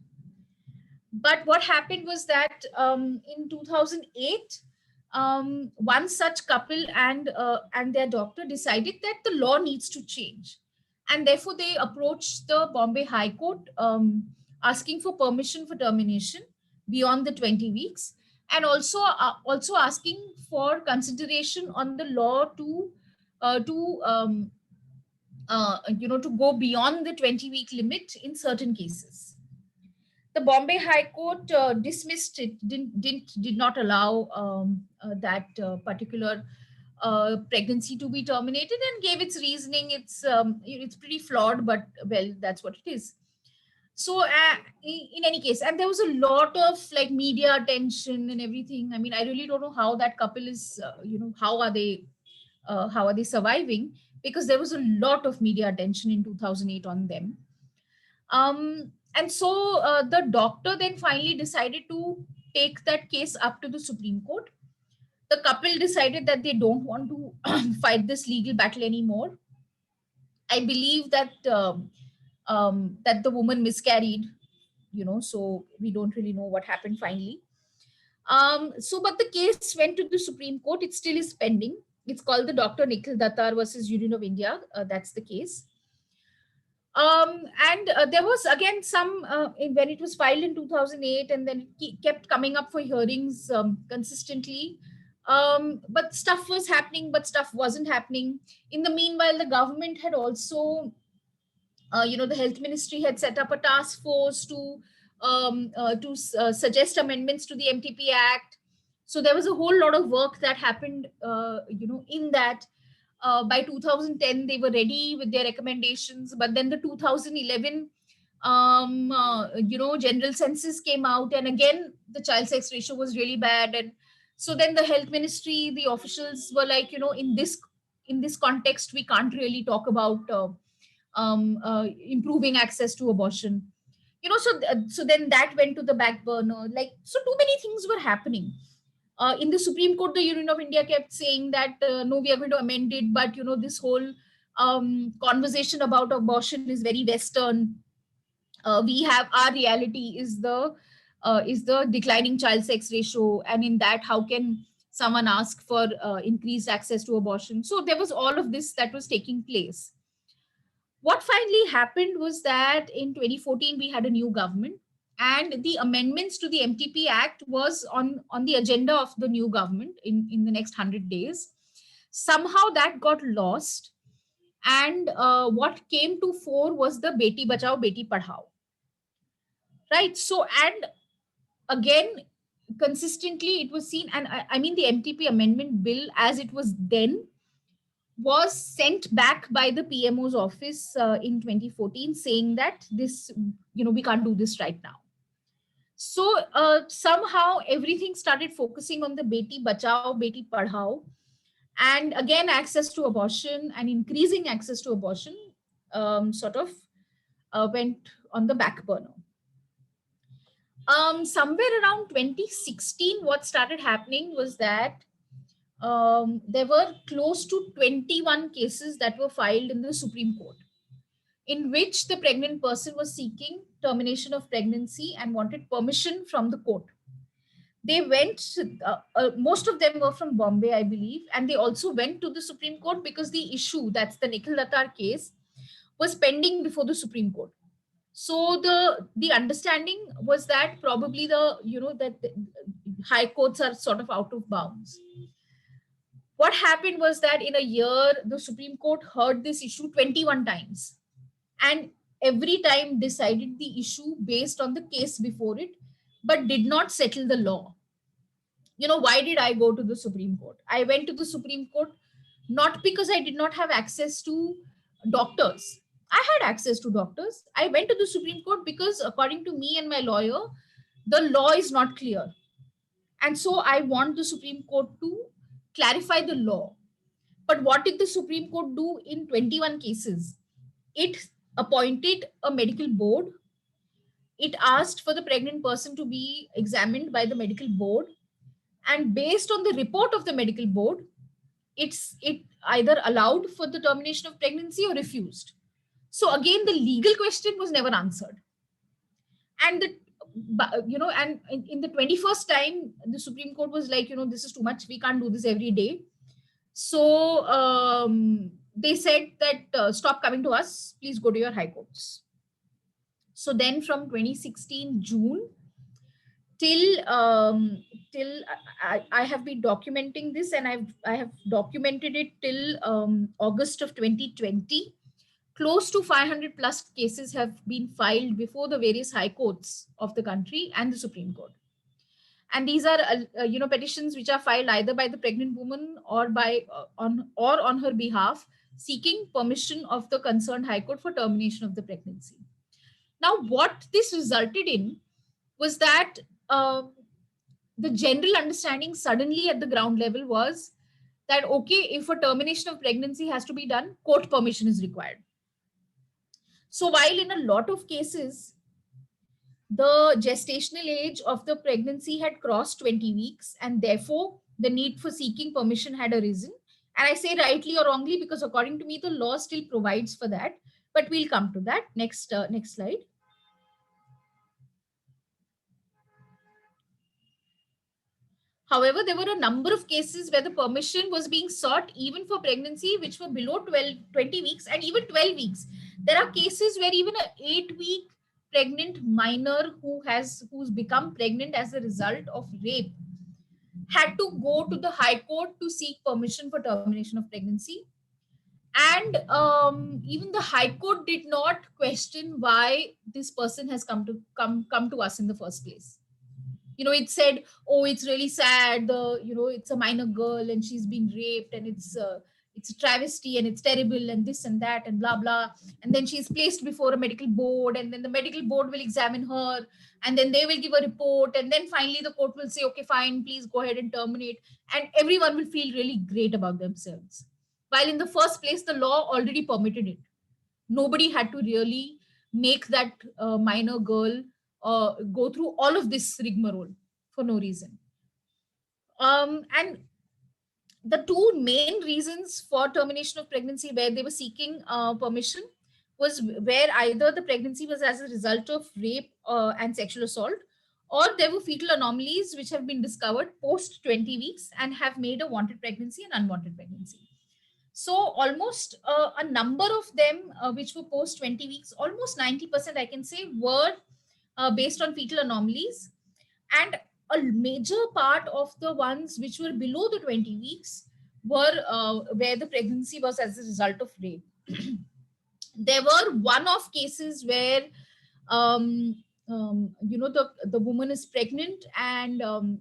A: But what happened was that in 2008, one such couple and their doctor decided that the law needs to change, and therefore they approached the Bombay High Court, asking for permission for termination beyond the 20 weeks, and also asking for consideration on the law to to go beyond the 20-week limit in certain cases. The Bombay High Court dismissed it, did not allow that particular pregnancy to be terminated, and gave its reasoning. It's pretty flawed, but well, that's what it is. So in any case, and there was a lot of like media attention and everything. I mean, I really don't know how that couple is, how are they surviving, because there was a lot of media attention in 2008 on them. And so the doctor then finally decided to take that case up to the Supreme Court. The couple decided that they don't want to fight this legal battle anymore. I believe that that the woman miscarried, so we don't really know what happened finally. But the case went to the Supreme Court. It still is pending. It's called the Dr. Nikhil Dattar versus Union of India. That's the case. And there was again some when it was filed in 2008, and then it kept coming up for hearings consistently. But stuff was happening, but stuff wasn't happening. In the meanwhile, the government had also, the health ministry had set up a task force to suggest amendments to the MTP Act. So there was a whole lot of work that happened, in that. By 2010, they were ready with their recommendations, but then the 2011, general census came out, and again the child sex ratio was really bad. And so then the health ministry, the officials were like, in this context, we can't really talk about improving access to abortion. So then that went to the back burner. Like, so too many things were happening. In the Supreme Court, the Union of India kept saying that, no, we are going to amend it. But, this whole conversation about abortion is very Western. Our reality is the declining child sex ratio. And in that, how can someone ask for increased access to abortion? So there was all of this that was taking place. What finally happened was that in 2014, we had a new government. And the amendments to the MTP Act was on the agenda of the new government in the next 100 days. Somehow that got lost. And what came to fore was the Beti Bachao, Beti Padhao. Right. So, and again, consistently it was seen, and I mean, the MTP amendment bill as it was then was sent back by the PMO's office in 2014, saying that this, we can't do this right now. So somehow everything started focusing on the Beti Bachao, Beti Padhao, and again, access to abortion and increasing access to abortion sort of went on the back burner. Somewhere around 2016, what started happening was that there were close to 21 cases that were filed in the Supreme Court, in which the pregnant person was seeking termination of pregnancy and wanted permission from the court. They went, most of them were from Bombay, I believe, and they also went to the Supreme Court because the issue, that's the Nikhil Dattar case, was pending before the Supreme Court. So the understanding was that probably that the high courts are sort of out of bounds. What happened was that in a year, the Supreme Court heard this issue 21 times. And every time decided the issue based on the case before it, but did not settle the law. Why did I go to the Supreme Court? I went to the Supreme Court not because I did not have access to doctors. I had access to doctors. I went to the Supreme Court because, according to me and my lawyer, the law is not clear. And so I want the Supreme Court to clarify the law. But what did the Supreme Court do in 21 cases? It appointed a medical board. It asked for the pregnant person to be examined by the medical board. And based on the report of the medical board, it either allowed for the termination of pregnancy or refused. So again, the legal question was never answered. And and in the 21st time, the Supreme Court was like, this is too much. We can't do this every day. So they said that stop coming to us. Please go to your high courts. So then from 2016 June till I have been documenting this, and I have documented it till August of 2020. Close to 500 plus cases have been filed before the various high courts of the country and the Supreme Court. And these are petitions which are filed either by the pregnant woman or by on her behalf, seeking permission of the concerned high court for termination of the pregnancy. Now, what this resulted in was that the general understanding suddenly at the ground level was that, okay, if a termination of pregnancy has to be done, court permission is required. So while in a lot of cases, the gestational age of the pregnancy had crossed 20 weeks, and therefore the need for seeking permission had arisen. And I say rightly or wrongly because according to me, the law still provides for that, but we'll come to that. Next slide. However, there were a number of cases where the permission was being sought even for pregnancy which were below 20 weeks and even 12 weeks. There are cases where even an 8-week pregnant minor who's become pregnant as a result of rape had to go to the High Court to seek permission for termination of pregnancy. And even the High Court did not question why this person has come to us in the first place. It said, oh, it's really sad. It's a minor girl and she's being raped, and it's a travesty and it's terrible and this and that and blah, blah. And then she's placed before a medical board, and then the medical board will examine her, and then they will give a report. And then finally the court will say, okay, fine, please go ahead and terminate. And everyone will feel really great about themselves. While in the first place, the law already permitted it. Nobody had to really make that minor girl go through all of this rigmarole for no reason. And the two main reasons for termination of pregnancy where they were seeking permission was where either the pregnancy was as a result of rape and sexual assault, or there were fetal anomalies which have been discovered post 20 weeks and have made a wanted pregnancy and unwanted pregnancy. So almost a number of them which were post 20 weeks, almost 90% I can say, were based on fetal anomalies. And a major part of the ones which were below the 20 weeks were where the pregnancy was as a result of rape. There were one-off cases where the woman is pregnant and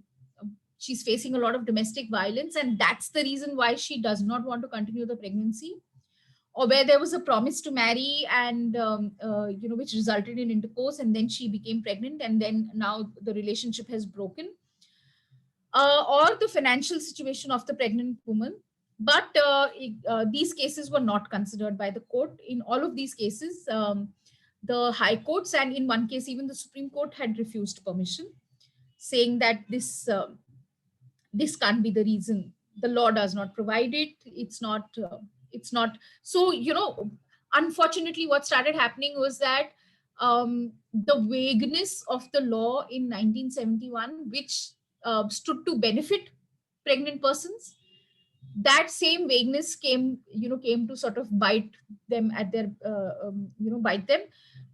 A: she's facing a lot of domestic violence, and that's the reason why she does not want to continue the pregnancy, or where there was a promise to marry and which resulted in intercourse, and then she became pregnant, and then now the relationship has broken, or the financial situation of the pregnant woman. But these cases were not considered by the court. In all of these cases, the high courts, and in one case even the Supreme Court, had refused permission, saying that this can't be the reason. The law does not provide it. It's not. So, unfortunately, what started happening was that the vagueness of the law in 1971, which stood to benefit pregnant persons, that same vagueness came to sort of bite them at their,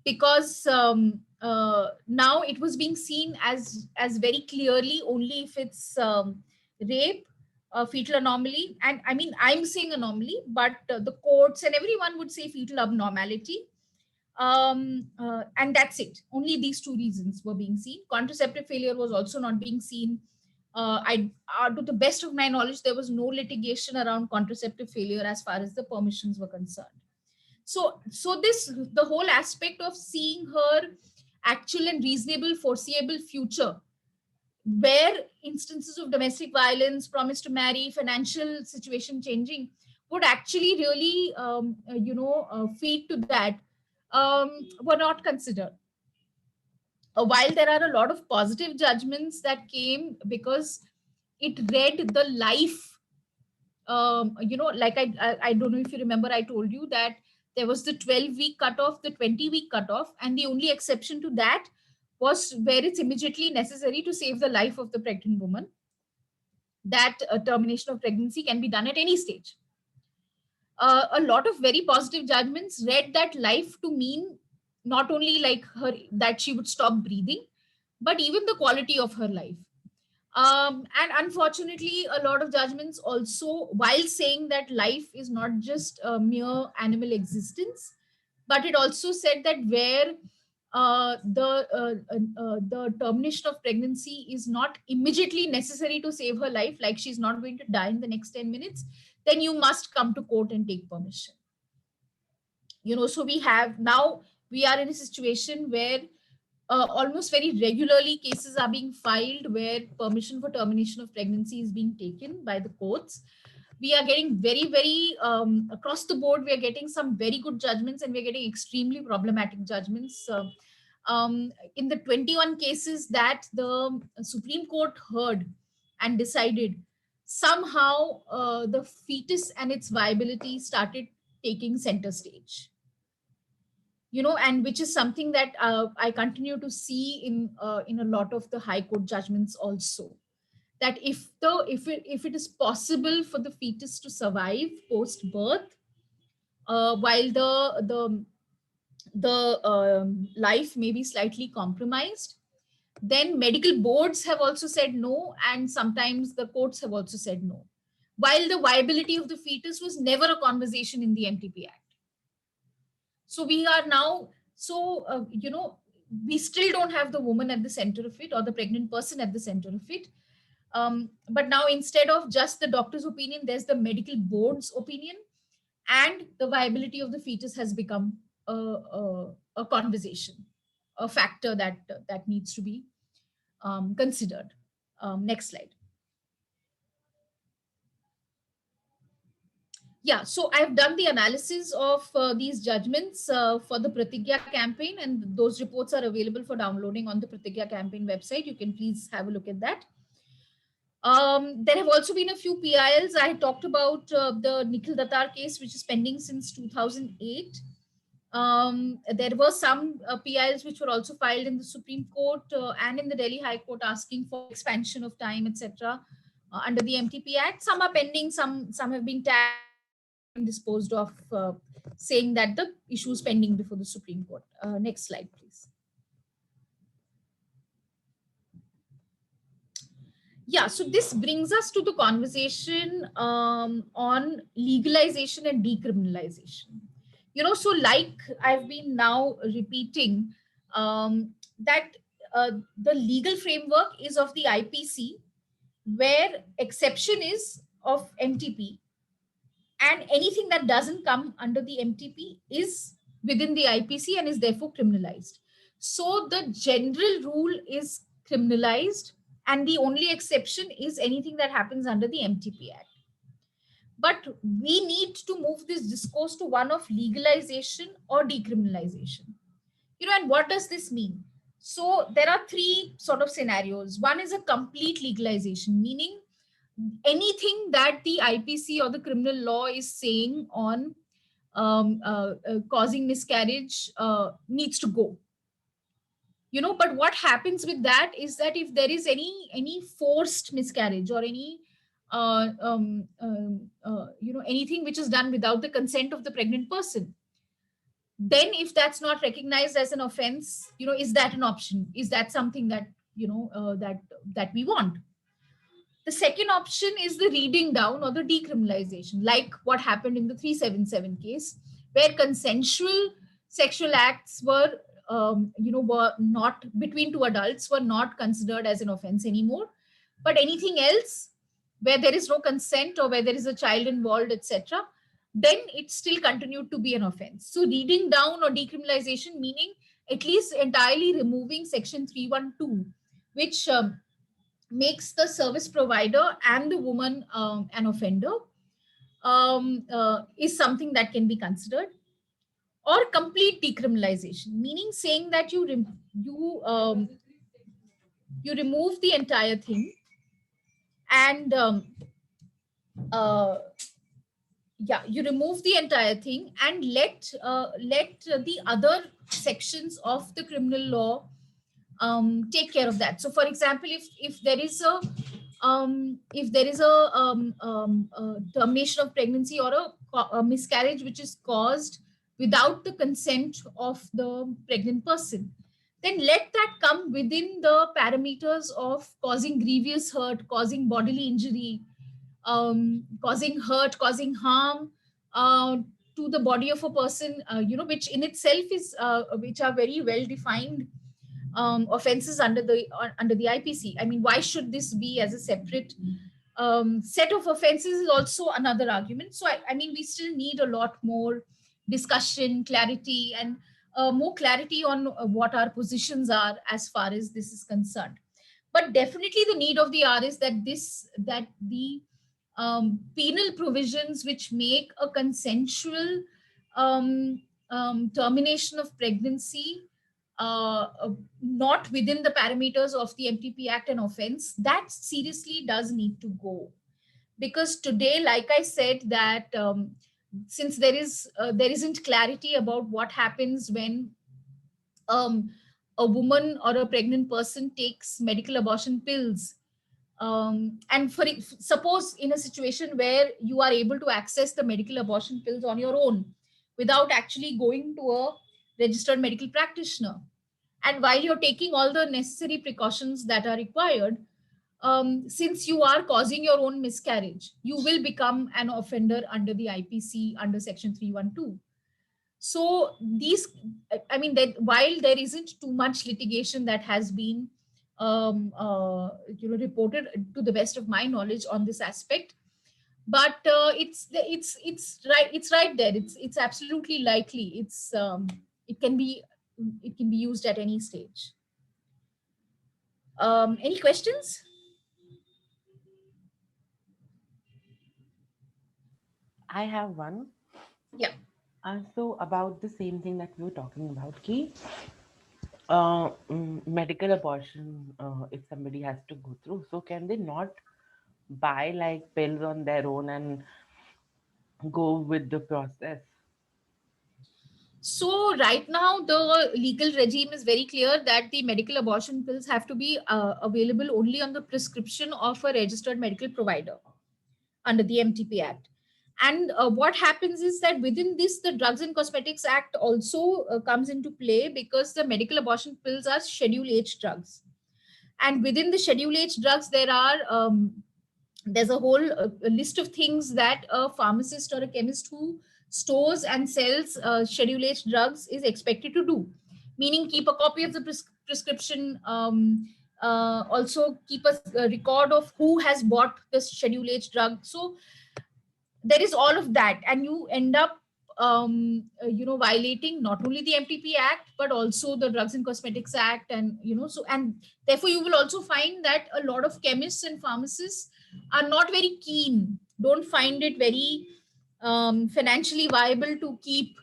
A: because now it was being seen as very clearly only if it's rape, fetal anomaly, and I mean, I'm saying anomaly, but the courts and everyone would say fetal abnormality, and that's it. Only these two reasons were being seen. Contraceptive failure was also not being seen. To the best of my knowledge, there was no litigation around contraceptive failure as far as the permissions were concerned. So the whole aspect of seeing her actual and reasonable foreseeable future where instances of domestic violence, promise to marry, financial situation changing would actually really, feed to that, were not considered. While there are a lot of positive judgments that came because it read the life, like I don't know if you remember, I told you that there was the 12-week cutoff, the 20-week cutoff, and the only exception to that was where it's immediately necessary to save the life of the pregnant woman. That termination of pregnancy can be done at any stage. A lot of very positive judgments read that life to mean not only like her, that she would stop breathing, but even the quality of her life. And unfortunately, a lot of judgments also, while saying that life is not just a mere animal existence, but it also said that where the termination of pregnancy is not immediately necessary to save her life, like she's not going to die in the next 10 minutes, then you must come to court and take permission. So we are in a situation where almost very regularly cases are being filed where permission for termination of pregnancy is being taken by the courts. We are getting very across the board, we are getting some very good judgments, and we're getting extremely problematic judgments. In the 21 cases that the Supreme Court heard and decided, somehow the fetus and its viability started taking center stage. And which is something that I continue to see in a lot of the high court judgments also, that if it is possible for the fetus to survive post birth, while the life may be slightly compromised, then medical boards have also said no, and sometimes the courts have also said no, while the viability of the fetus was never a conversation in the MTP Act. So we are now, we still don't have the woman at the center of it, or the pregnant person at the center of it. But now, instead of just the doctor's opinion, there's the medical board's opinion, and the viability of the fetus has become a conversation, a factor that needs to be considered. Next slide. Yeah, so I've done the analysis of these judgments for the Pratigya campaign, and those reports are available for downloading on the Pratigya campaign website. You can please have a look at that. There have also been a few PILs. I talked about the Nikhil Dattar case, which is pending since 2008. There were some PILs which were also filed in the Supreme Court and in the Delhi High Court asking for expansion of time, etc. Under the MTP Act. Some are pending, some have been tagged, disposed of, saying that the issue is pending before the Supreme Court. Next slide, please. Yeah, so this brings us to the conversation on legalization and decriminalization. So like I've been now repeating, that the legal framework is of the IPC, where exception is of MTP, and anything that doesn't come under the MTP is within the IPC and is therefore criminalized. So the general rule is criminalized, and the only exception is anything that happens under the MTP Act. But we need to move this discourse to one of legalization or decriminalization. And what does this mean? So there are three sort of scenarios. One is a complete legalization, meaning anything that the IPC or the criminal law is saying on causing miscarriage needs to go. But what happens with that is that if there is any forced miscarriage or any anything which is done without the consent of the pregnant person, then if that's not recognized as an offense, is that an option? Is that something that that we want? The second option is the reading down or the decriminalization, like what happened in the 377 case, where consensual sexual acts were not between two adults, were not considered as an offense anymore. But anything else where there is no consent or where there is a child involved, etc., then it still continued to be an offense. So reading down or decriminalization, meaning at least entirely removing section 312, which makes the service provider and the woman an offender is something that can be considered. Or complete decriminalization, meaning saying that you remove the entire thing and uh, yeah, you remove the entire thing and let the other sections of the criminal law take care of that. So for example, if there is a termination of pregnancy or a miscarriage which is caused without the consent of the pregnant person, then let that come within the parameters of causing grievous hurt, causing bodily injury, causing hurt, causing harm to the body of a person, which in itself is which are very well defined offenses under the IPC. I mean, why should this be as a separate set of offenses is also another argument. So I mean, we still need a lot more discussion, clarity, and more clarity on what our positions are as far as this is concerned. But definitely, the need of the hour is that the penal provisions which make a consensual termination of pregnancy not within the parameters of the MTP Act and offense, that seriously does need to go. Because today, like I said, that since there isn't clarity about what happens when um, a woman or a pregnant person takes medical abortion pills, and suppose in a situation where you are able to access the medical abortion pills on your own without actually going to a registered medical practitioner, and while you're taking all the necessary precautions that are required, since you are causing your own miscarriage, you will become an offender under the IPC under section 312. So these, I mean, that while there isn't too much litigation that has been reported to the best of my knowledge on this aspect, but it's right there. It's absolutely likely. It can be used at any stage. Any questions?
F: I have one.
A: Yeah.
F: So about the same thing that we were talking about, Ki, medical abortion, if somebody has to go through, so can they not buy like pills on their own and go with the process?
A: So right now, the legal regime is very clear that the medical abortion pills have to be available only on the prescription of a registered medical provider under the MTP Act. And what happens is that within this, the Drugs and Cosmetics Act also comes into play, because the medical abortion pills are Schedule H drugs. And within the Schedule H drugs, there's a whole list of things that a pharmacist or a chemist who stores and sells Schedule H drugs is expected to do, meaning keep a copy of the prescription, also keep a record of who has bought the Schedule H drug. So there is all of that, and you end up violating not only the MTP Act but also the Drugs and Cosmetics Act. And and therefore you will also find that a lot of chemists and pharmacists are not very keen, don't find it very financially viable to keep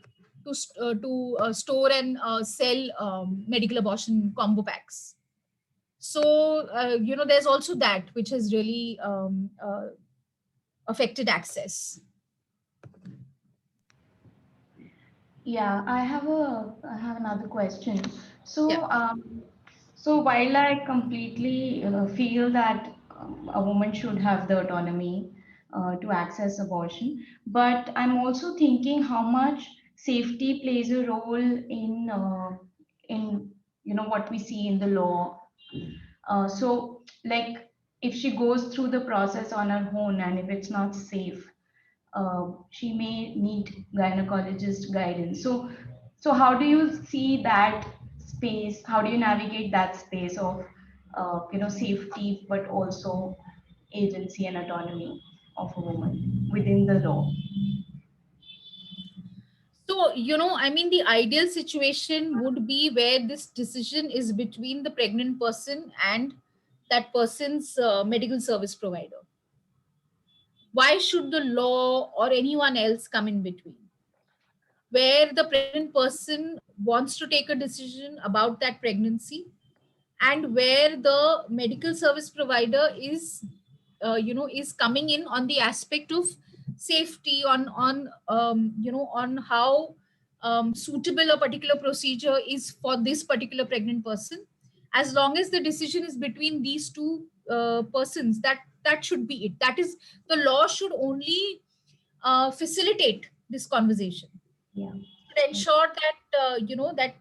A: to store and sell medical abortion combo packs. So there's also that which has really affected access.
D: Yeah, I have another question.
A: Yeah.
D: So, so while I completely feel that a woman should have the autonomy to access abortion, but I'm also thinking how much safety plays a role in what we see in the law. So, like if she goes through the process on her own and if it's not safe, she may need gynecologist guidance. So, so how do you see that space? How do you navigate that space of, safety, but also agency and autonomy of a woman within the law?
A: So, I mean, the ideal situation would be where this decision is between the pregnant person and that person's medical service provider. Why should the law or anyone else come in between? Where the pregnant person wants to take a decision about that pregnancy, and where the medical service provider is is coming in on the aspect of safety, on on how suitable a particular procedure is for this particular pregnant person. As long as the decision is between these two persons, that should be it. That is, the law should only facilitate this conversation,
D: Yeah.
A: to ensure that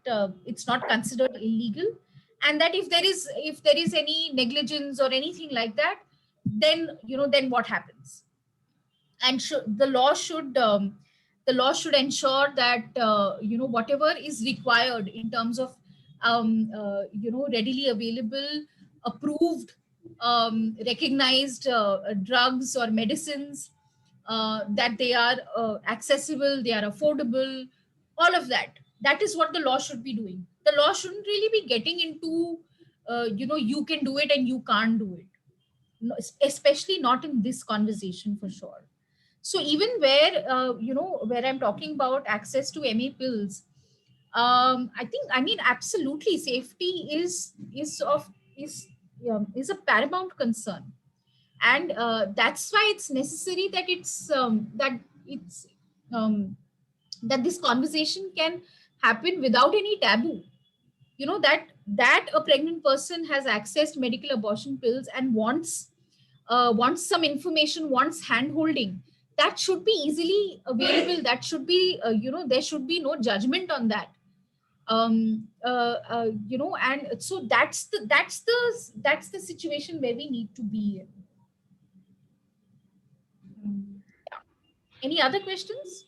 A: it's not considered illegal, and that if there is any negligence or anything like that, then then what happens. And the law should ensure that whatever is required in terms of readily available, approved, recognized drugs or medicines, that they are accessible, they are affordable, all of that. That is what the law should be doing. The law shouldn't really be getting into you can do it and you can't do it. No, especially not in this conversation, for sure. So even where where I'm talking about access to MA pills, I mean, absolutely, safety is a paramount concern, and that's why it's necessary that it's um, that this conversation can happen without any taboo. That a pregnant person has accessed medical abortion pills and wants some information, wants hand holding, that should be easily available. That should be there should be no judgment on that. And so that's the situation where we need to be in. Any other questions?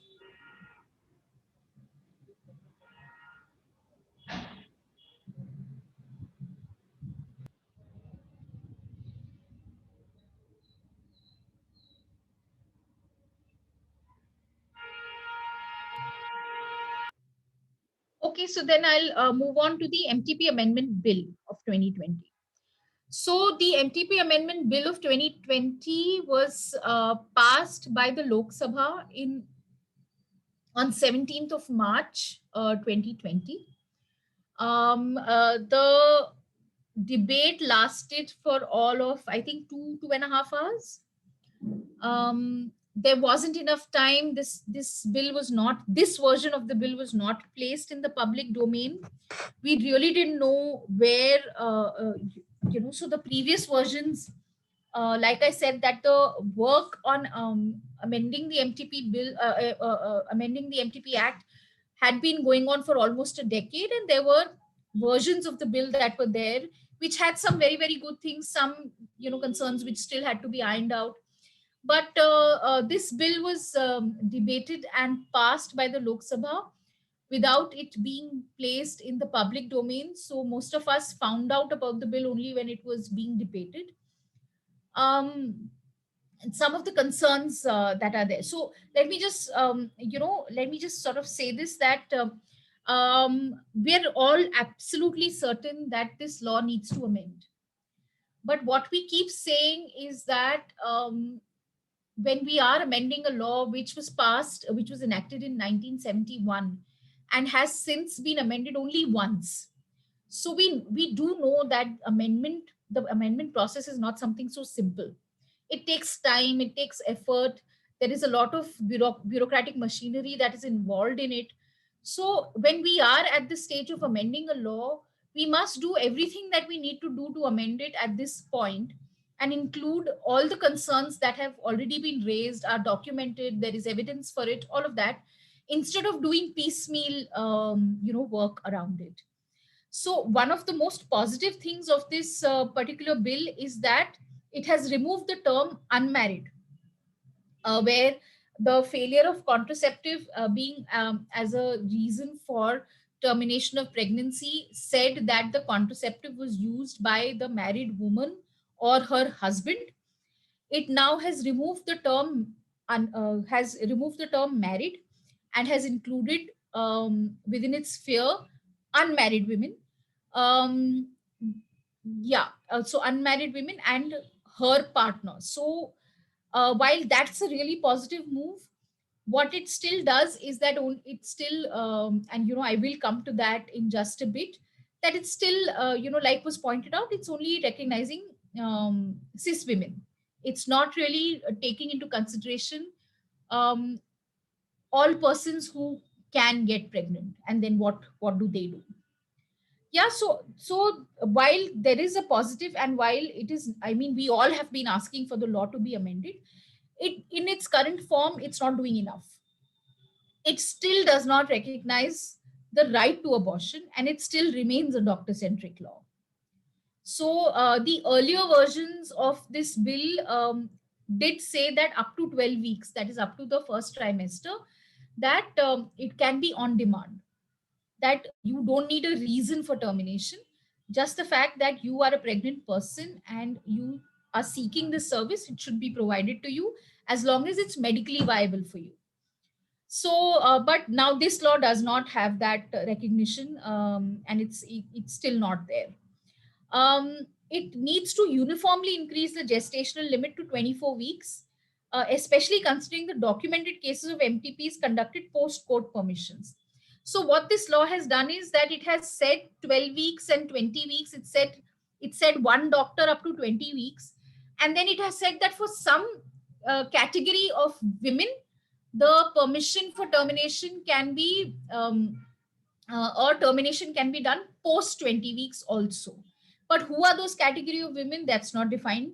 A: Okay, so then I'll move on to the MTP Amendment Bill of 2020. So the MTP Amendment Bill of 2020 was passed by the Lok Sabha on 17th of March 2020. The debate lasted for all of, I think, 2.5 hours. There wasn't enough time. This version of the bill was not placed in the public domain. We really didn't know where so the previous versions, like I said, that the work on amending the MTP bill, amending the MTP Act, had been going on for almost a decade, and there were versions of the bill that were there, which had some very, very good things, some concerns which still had to be ironed out. But this bill was debated and passed by the Lok Sabha without it being placed in the public domain. So most of us found out about the bill only when it was being debated. And some of the concerns that are there. So let me just sort of say this, that we're all absolutely certain that this law needs to amend. But what we keep saying is that when we are amending a law which was enacted in 1971 and has since been amended only once, so we do know that the amendment process is not something so simple. It takes time, it takes effort. There is a lot of bureaucratic machinery that is involved in it. So when we are at the stage of amending a law, we must do everything that we need to do to amend it at this point, and include all the concerns that have already been raised, are documented, there is evidence for it, all of that, instead of doing piecemeal work around it. So one of the most positive things of this particular bill is that it has removed the term unmarried, where the failure of contraceptive being as a reason for termination of pregnancy, said that the contraceptive was used by the married woman or her husband. It now has removed the term married, and has included within its sphere unmarried women. Um, Yeah, so unmarried women and her partner. So while that's a really positive move, what it still does is that it still and I will come to that in just a bit, that it's still like was pointed out, it's only recognizing cis women. It's not really taking into consideration um, all persons who can get pregnant, and then what do they do? Yeah, so while there is a positive, and while it is, I mean, we all have been asking for the law to be amended, it in its current form, it's not doing enough. It still does not recognize the right to abortion, and it still remains a doctor centric law. So the earlier versions of this bill did say that up to 12 weeks, that is up to the first trimester, that it can be on demand, that you don't need a reason for termination. Just the fact that you are a pregnant person and you are seeking this service, it should be provided to you as long as it's medically viable for you. So but now this law does not have that recognition, and it's still not there. It needs to uniformly increase the gestational limit to 24 weeks, especially considering the documented cases of MTPs conducted post court permissions. So what this law has done is that it has said 12 weeks and 20 weeks. It said one doctor up to 20 weeks, and then it has said that for some category of women, the permission for termination can be or termination can be done post 20 weeks also. But who are those category of women? That's not defined.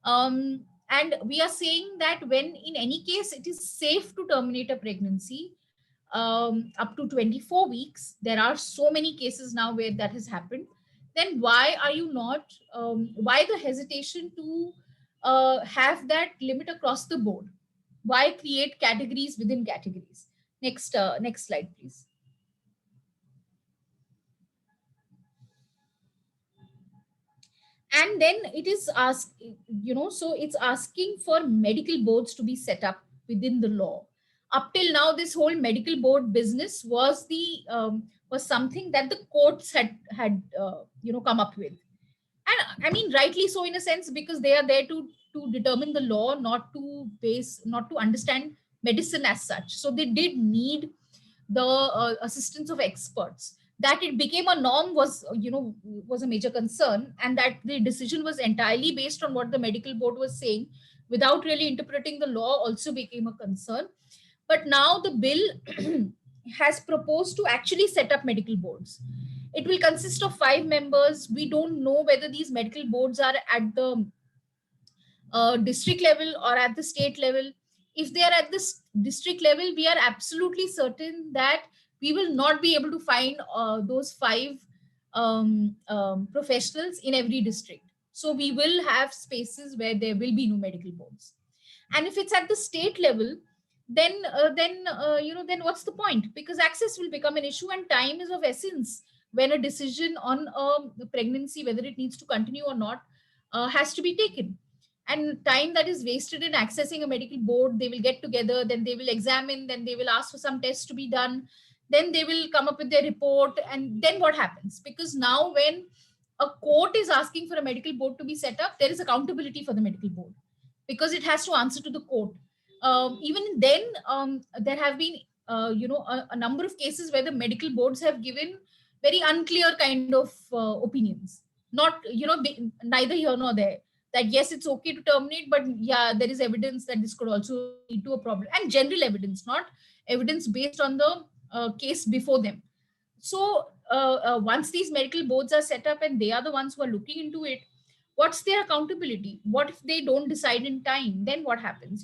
A: And we are saying that when in any case it is safe to terminate a pregnancy up to 24 weeks, there are so many cases now where that has happened, then why are you not, why the hesitation to have that limit across the board? Why create categories within categories? Next slide, please. And then it is so it's asking for medical boards to be set up within the law. Up till now, this whole medical board business was something that the courts had come up with. And I mean, rightly so, in a sense, because they are there to determine the law, not to understand medicine as such. So they did need the assistance of experts. That it became a norm was a major concern, and that the decision was entirely based on what the medical board was saying without really interpreting the law also became a concern. But now the bill has proposed to actually set up medical boards. It will consist of 5 members. We don't know whether these medical boards are at the district level or at the state level. If they are at this district level, we are absolutely certain that we will not be able to find those 5 professionals in every district. So we will have spaces where there will be no medical boards. And if it's at the state level, then what's the point? Because access will become an issue, and time is of essence when a decision on a pregnancy, whether it needs to continue or not, has to be taken. And time that is wasted in accessing a medical board, they will get together, then they will examine, then they will ask for some tests to be done, then they will come up with their report, and then what happens? Because now when a court is asking for a medical board to be set up, there is accountability for the medical board because it has to answer to the court. Even then, there have been a number of cases where the medical boards have given very unclear kind of opinions, not neither here nor there, that yes, it's okay to terminate, but yeah, there is evidence that this could also lead to a problem, and general evidence, not evidence based on the case before them. So once these medical boards are set up and they are the ones who are looking into it, what's their accountability? What if they don't decide in time? Then what happens?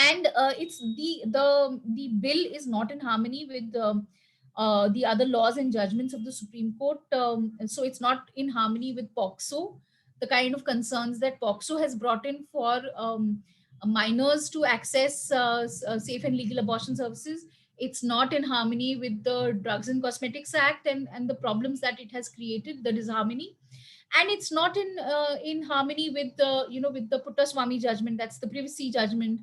A: And it's the bill is not in harmony with the other laws and judgments of the Supreme Court. So it's not in harmony with POXO, the kind of concerns that POXO has brought in for minors to access safe and legal abortion services. It's not in harmony with the Drugs and Cosmetics Act and the problems that it has created, the disharmony. And it's not in harmony with the with the Puttaswamy judgment, that's the privacy judgment,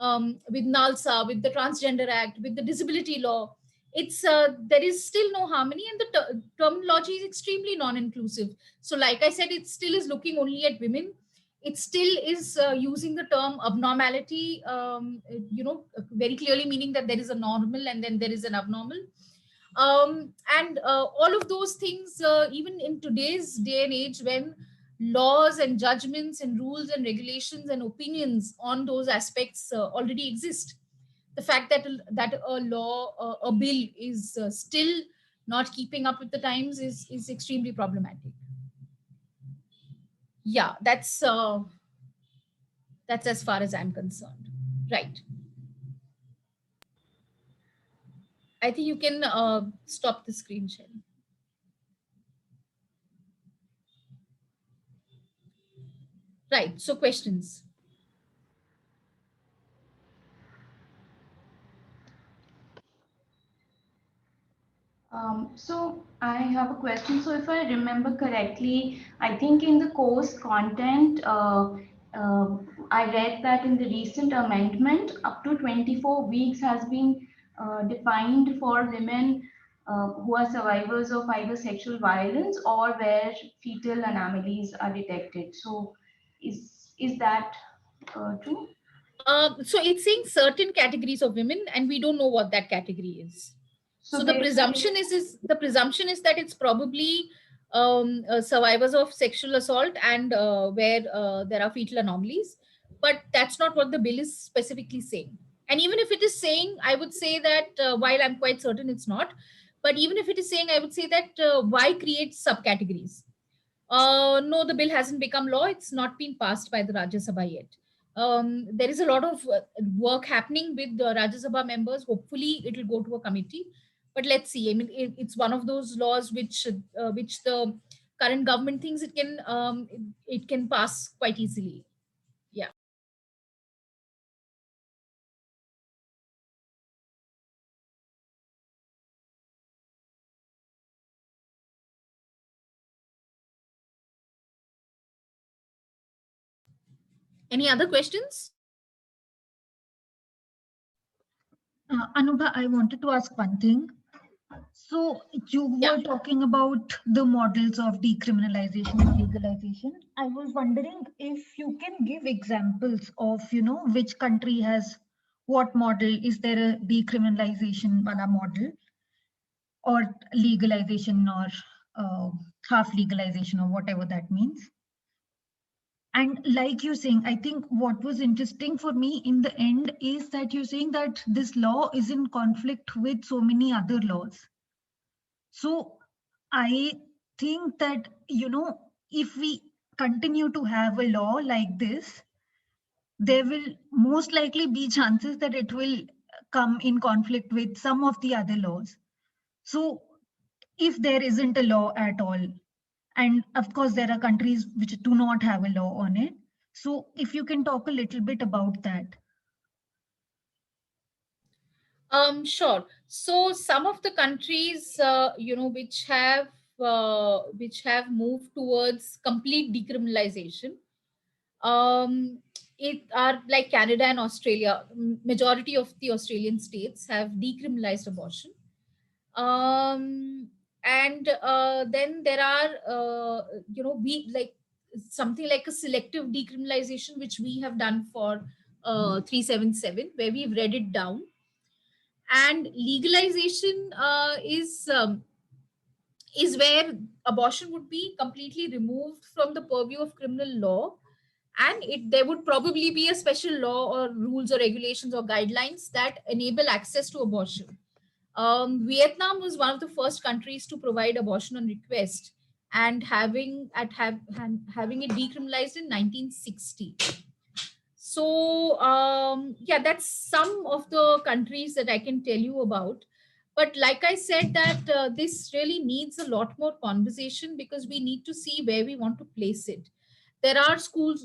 A: with NALSA, with the Transgender Act, with the disability law. it's there is still no harmony, and the terminology is extremely non-inclusive. So like I said, it still is looking only at women. It still is using the term abnormality, very clearly meaning that there is a normal and then there is an abnormal. And all of those things, even in today's day and age, when laws and judgments and rules and regulations and opinions on those aspects already exist, the fact that a law, a bill is still not keeping up with the times is extremely problematic. Yeah, that's as far as I'm concerned. Right. I think you can stop the screen sharing. Right. So questions.
D: So I have a question. So if I remember correctly, I think in the course content, I read that in the recent amendment, up to 24 weeks has been defined for women who are survivors of either sexual violence or where fetal anomalies are detected. So is that true?
A: So it's saying certain categories of women, and we don't know what that category is.
D: So
A: So the presumption is that it's probably survivors of sexual assault and where there are fetal anomalies, but that's not what the bill is specifically saying. And even if it is saying, I would say that while I'm quite certain it's not, but even if it is saying, I would say that why create subcategories? No, the bill hasn't become law. It's not been passed by the Rajya Sabha yet. There is a lot of work happening with the Rajya Sabha members. Hopefully, it will go to a committee. But let's see. I mean, it's one of those laws which the current government thinks it can pass quite easily. Yeah. Any other questions?
B: Anubha, I wanted to ask one thing. So you
A: Yeah.
B: were talking about the models of decriminalization and legalization. I was wondering if you can give examples of, which country has what model. Is there a decriminalization wala model or legalization or half legalization or whatever that means? And like you're saying, I think what was interesting for me in the end is that you're saying that this law is in conflict with so many other laws. So I think that, if we continue to have a law like this, there will most likely be chances that it will come in conflict with some of the other laws. So if there isn't a law at all, and of course, there are countries which do not have a law on it. So if you can talk a little bit about that.
A: Sure. So some of the countries, which have moved towards complete decriminalization, it are like Canada and Australia. Majority of the Australian states have decriminalized abortion. And then there are, we like something like a selective decriminalization, which we have done for 377, where we've read it down. And legalization is where abortion would be completely removed from the purview of criminal law, and there would probably be a special law or rules or regulations or guidelines that enable access to abortion. Vietnam was one of the first countries to provide abortion on request, and having it decriminalized in 1960. So yeah, that's some of the countries that I can tell you about. But like I said, that this really needs a lot more conversation, because we need to see where we want to place it. There are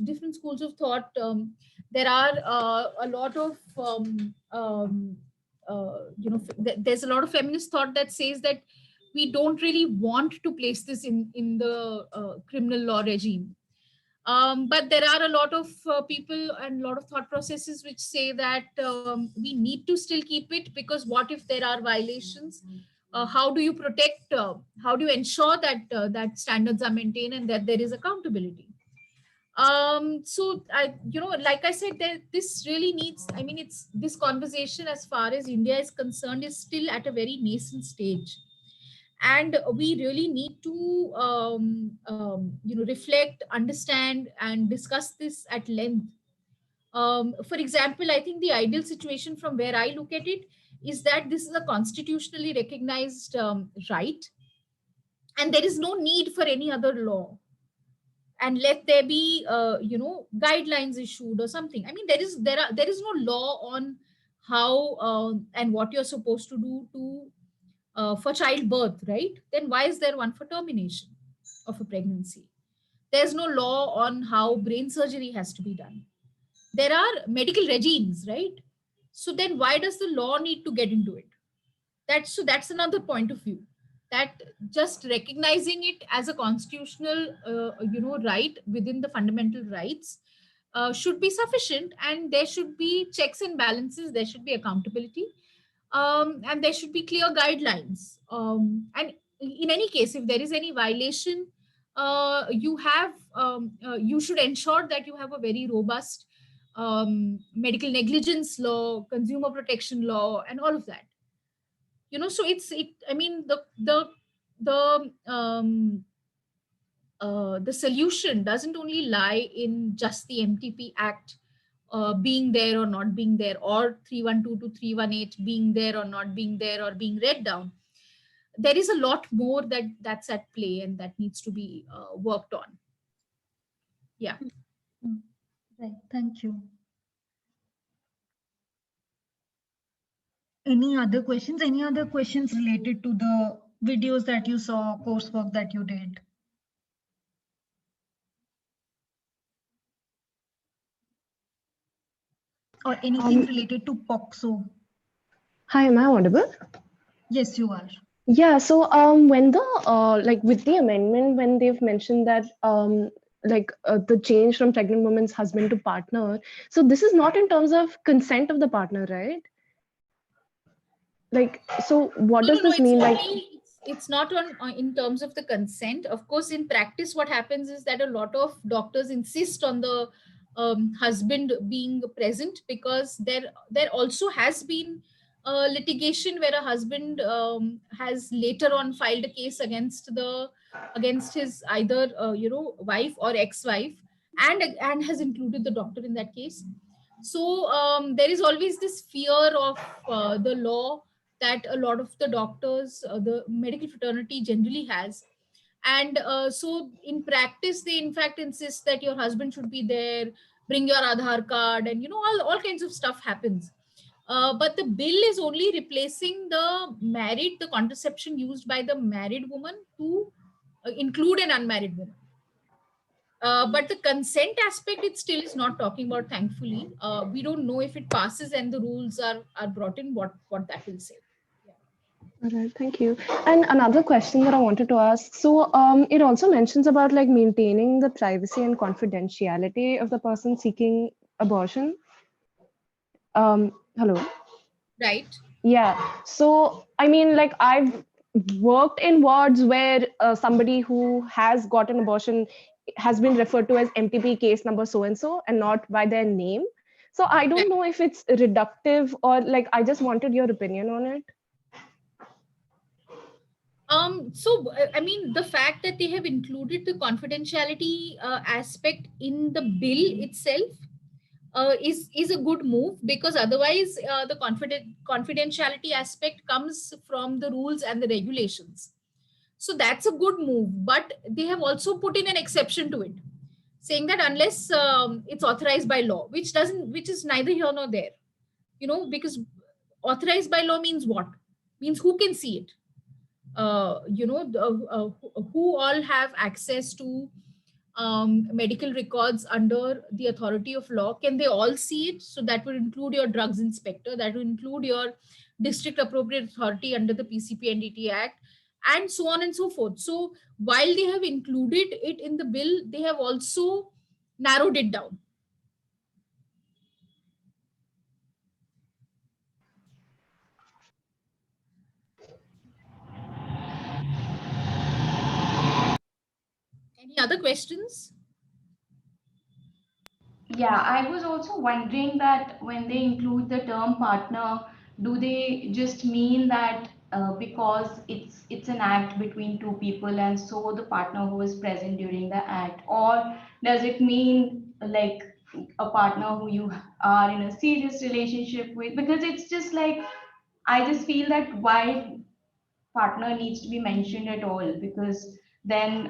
A: different schools of thought. There are a lot of there's a lot of feminist thought that says that we don't really want to place this in the criminal law regime. But there are a lot of people and a lot of thought processes which say that we need to still keep it, because what if there are violations? How do you protect? How do you ensure that that standards are maintained and that there is accountability? So I, like I said, this really needs. I mean, it's this conversation as far as India is concerned is still at a very nascent stage, and we really need to reflect, understand, and discuss this at length. For example, I think the ideal situation from where I look at it is that this is a constitutionally recognized right, and there is no need for any other law, and let there be guidelines issued or something. I mean, there is no law on how and what you're supposed to do to for childbirth, right? Then why is there one for termination of a pregnancy? There's no law on how brain surgery has to be done. There are medical regimes, right? So then why does the law need to get into it? That's another point of view, that just recognizing it as a constitutional right within the fundamental rights should be sufficient, and there should be checks and balances, there should be accountability, and there should be clear guidelines. And in any case, if there is any violation, you should ensure that you have a very robust medical negligence law, consumer protection law, and all of that. So I mean, the solution doesn't only lie in just the MTP Act being there or not being there, or 312 to 318 being there or not being there, or being read down. There is a lot more that's at play, and that needs to be worked on. Yeah.
B: Right. Thank you. Any other questions? Any other questions related to the videos that you saw, coursework that you did? Or anything related to POCSO?
G: Hi, am I audible?
B: Yes, you are.
G: Yeah, so when the like with the amendment, when they've mentioned that the change from pregnant woman's husband to partner, so this is not in terms of consent of the partner, right? Like, so what does this mean? Like,
A: it's not on in terms of the consent. Of course, in practice, what happens is that a lot of doctors insist on the husband being present, because there also has been litigation where a husband has later on filed a case against his either wife or ex-wife, and has included the doctor in that case. So there is always this fear of the law that a lot of the doctors, the medical fraternity generally has. And so in practice, they in fact insist that your husband should be there, bring your Aadhaar card, and all kinds of stuff happens. But the bill is only replacing the contraception used by the married woman to include an unmarried woman. But the consent aspect, it still is not talking about, thankfully. We don't know if it passes and the rules are brought in, what that will say.
G: all right, thank you. And another question that I wanted to ask. So it also mentions about like maintaining the privacy and confidentiality of the person seeking abortion. Hello.
A: Right.
G: Yeah. So, I mean, like I've worked in wards where somebody who has got an abortion has been referred to as MTP case number so-and-so and not by their name. So I don't know if it's reductive or like, I just wanted your opinion on it.
A: So, I mean, the fact that they have included the confidentiality aspect in the bill itself is a good move, because otherwise the confidentiality aspect comes from the rules and the regulations. So that's a good move, but they have also put in an exception to it, saying that unless it's authorized by law, which is neither here nor there, because authorized by law means what? Means who can see it? Who all have access to medical records under the authority of law? Can they all see it? So that would include your drugs inspector, that would include your district appropriate authority under the PCPNDT Act, and so on and so forth. So while they have included it in the bill, they have also narrowed it down. Any other questions?
D: Yeah, I was also wondering that when they include the term partner, do they just mean that because it's an act between two people and so the partner who is present during the act, or does it mean like a partner who you are in a serious relationship with? Because it's just like I just feel that why partner needs to be mentioned at all, because then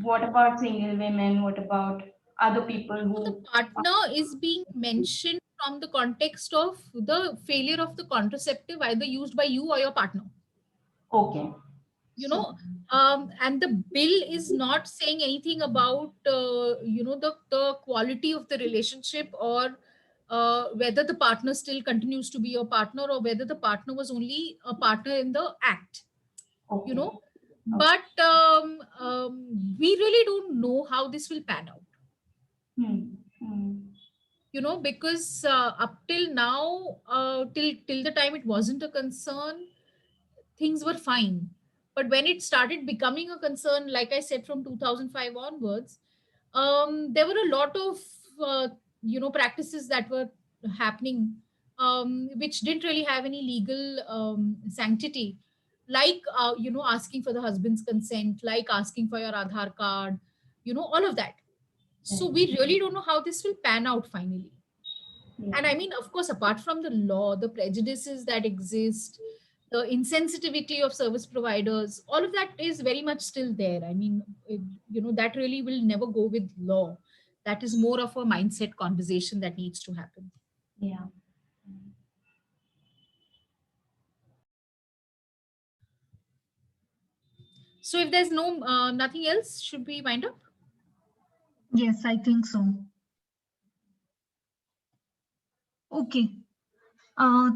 D: what about single women? What about other people
A: The
D: who
A: partner is being mentioned from the context of the failure of the contraceptive either used by you or your partner.
D: okay.
A: You
D: So
A: know, and the bill is not saying anything about the quality of the relationship, or whether the partner still continues to be your partner, or whether the partner was only a partner in the act, you
D: okay.
A: know. But we really don't know how this will pan out,
D: Hmm. Hmm.
A: because up till now, till the time it wasn't a concern, things were fine. But when it started becoming a concern, like I said, from 2005 onwards, there were a lot of practices that were happening, which didn't really have any legal sanctity, like asking for the husband's consent, like asking for your Aadhaar card, all of that. So
D: Right.
A: we really don't know how this will pan out finally.
D: Yeah.
A: And I mean, of course, apart from the law, the prejudices that exist, the insensitivity of service providers, all of that is very much still there. I mean, that really will never go with law. That is more of a mindset conversation that needs to happen.
D: Yeah.
A: So if there's nothing else, should we wind up?
B: Yes, I think so. Okay.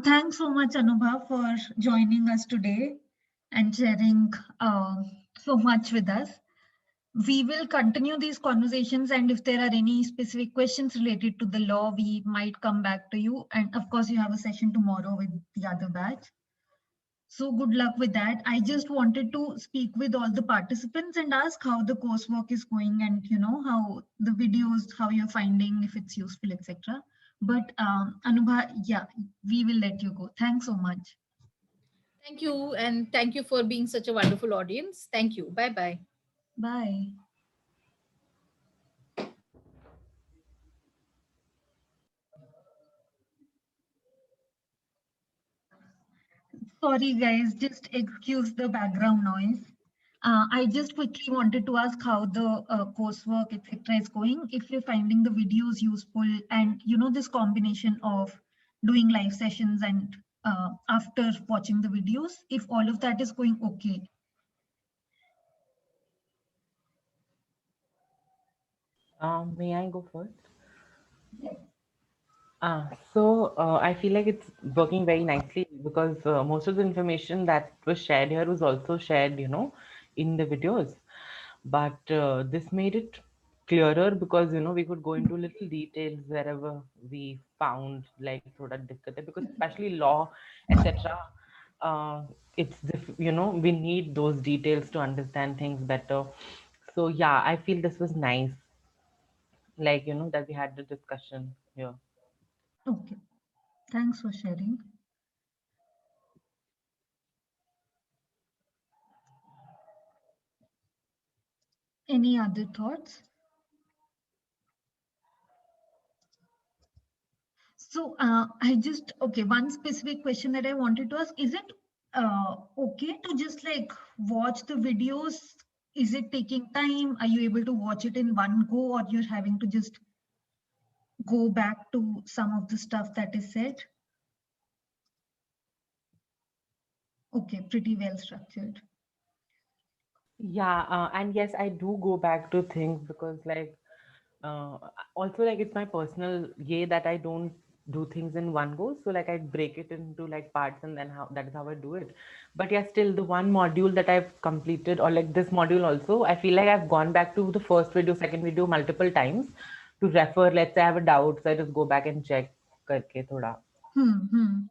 B: Thanks so much, Anubha, for joining us today and sharing so much with us. We will continue these conversations, and if there are any specific questions related to the law, we might come back to you. And of course, you have a session tomorrow with the other batch. So good luck with that. I just wanted to speak with all the participants and ask how the coursework is going, and how the videos, how you're finding, if it's useful, etc. But Anubha, yeah, we will let you go. Thanks so much.
A: Thank you. And thank you for being such a wonderful audience. Thank you. Bye bye.
B: Bye. Sorry, guys, just excuse the background noise. I just quickly wanted to ask how the coursework, etc., is going. If you're finding the videos useful, and this combination of doing live sessions and after watching the videos, if all of that is going okay.
F: May I go first? So I feel like it's working very nicely because most of the information that was shared here was also shared, in the videos. But this made it clearer because we could go into little details wherever we found like thoda dikkat hai, because especially law, etc. Uh, we need those details to understand things better. So yeah, I feel this was nice, like that we had the discussion here.
B: Okay, thanks for sharing. Any other thoughts? So okay, one specific question that I wanted to ask, is it okay to just like watch the videos? Is it taking time? Are you able to watch it in one go, or you're having to just go back to some of the stuff that is said? Okay, pretty well structured.
F: Yeah, and yes, I do go back to things because, like, also, like, it's my personal way that I don't do things in one go. So like I break it into like parts, and then how that is how I do it. But yeah, still the one module that I've completed, or like this module also, I feel like I've gone back to the first video, second video multiple times to refer. Let's say I have a doubt, so I just go back and check करके थोड़ा.
B: Hmm.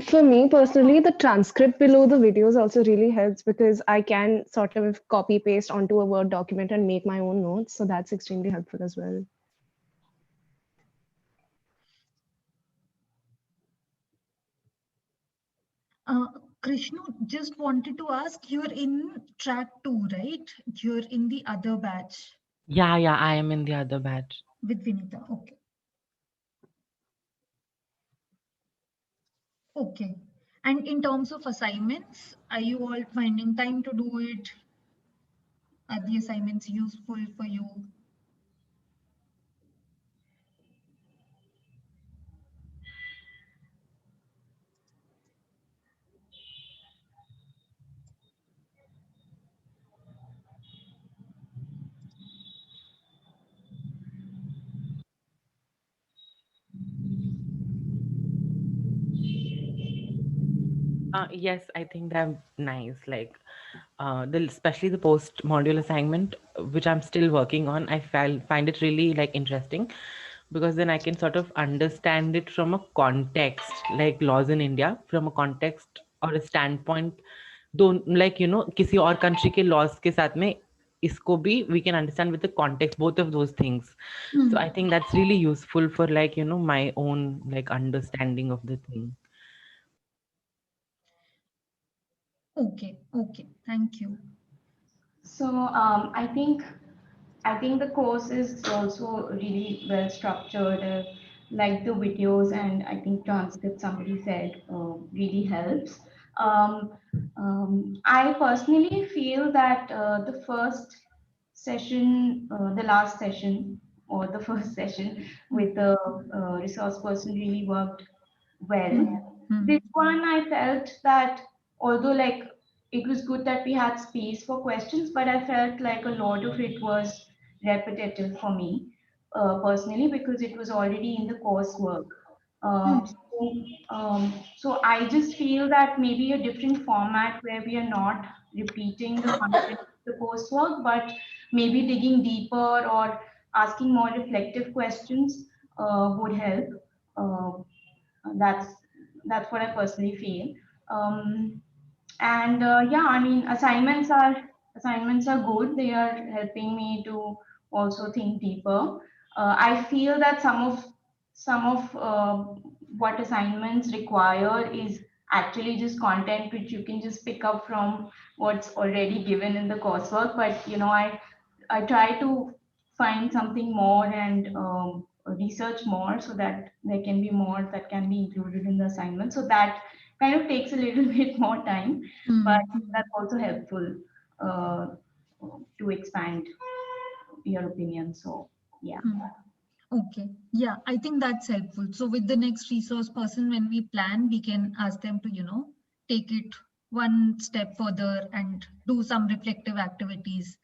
G: For me personally, the transcript below the videos also really helps because I can sort of copy paste onto a Word document and make my own notes. So that's extremely helpful as well.
B: Krishnu, just wanted to ask, you're in track 2, right? You're in the other batch
F: Yeah, I am in the other batch.
B: with Vinita. Okay. Okay. And in terms of assignments, are you all finding time to do it? Are the assignments useful for you?
F: Yes, I think they're nice. Like, especially the post module assignment, which I'm still working on. I find it really like interesting, because then I can sort of understand it from a context, like laws in India, from a context or a standpoint. Don't like किसी और country के laws के साथ में इसको भी we can understand with the context, both of those things. So I think that's really useful for like my own like understanding of the thing.
B: Okay. Thank you.
D: So I think the course is also really well structured. Like the videos and I think transcript somebody said really helps. Um, I personally feel that the first session, the last session, or the first session with the resource person really worked well. This one, I felt that although like it was good that we had space for questions, but I felt like a lot of it was repetitive for me personally because it was already in the coursework. So I just feel that maybe a different format where we are not repeating the content of the coursework, but maybe digging deeper or asking more reflective questions would help. Uh, that's that's what I personally feel. Um, and yeah, I mean, assignments are good. They are helping me to also think deeper. I feel that some of what assignments require is actually just content which you can just pick up from what's already given in the coursework. But I try to find something more and research more so that there can be more that can be included in the assignment. So that kind of takes a little bit more time, but that's also helpful uh, to expand your opinion. So yeah.
B: Okay. Yeah, I think that's helpful. So with the next resource person, when we plan, we can ask them to, take it one step further and do some reflective activities.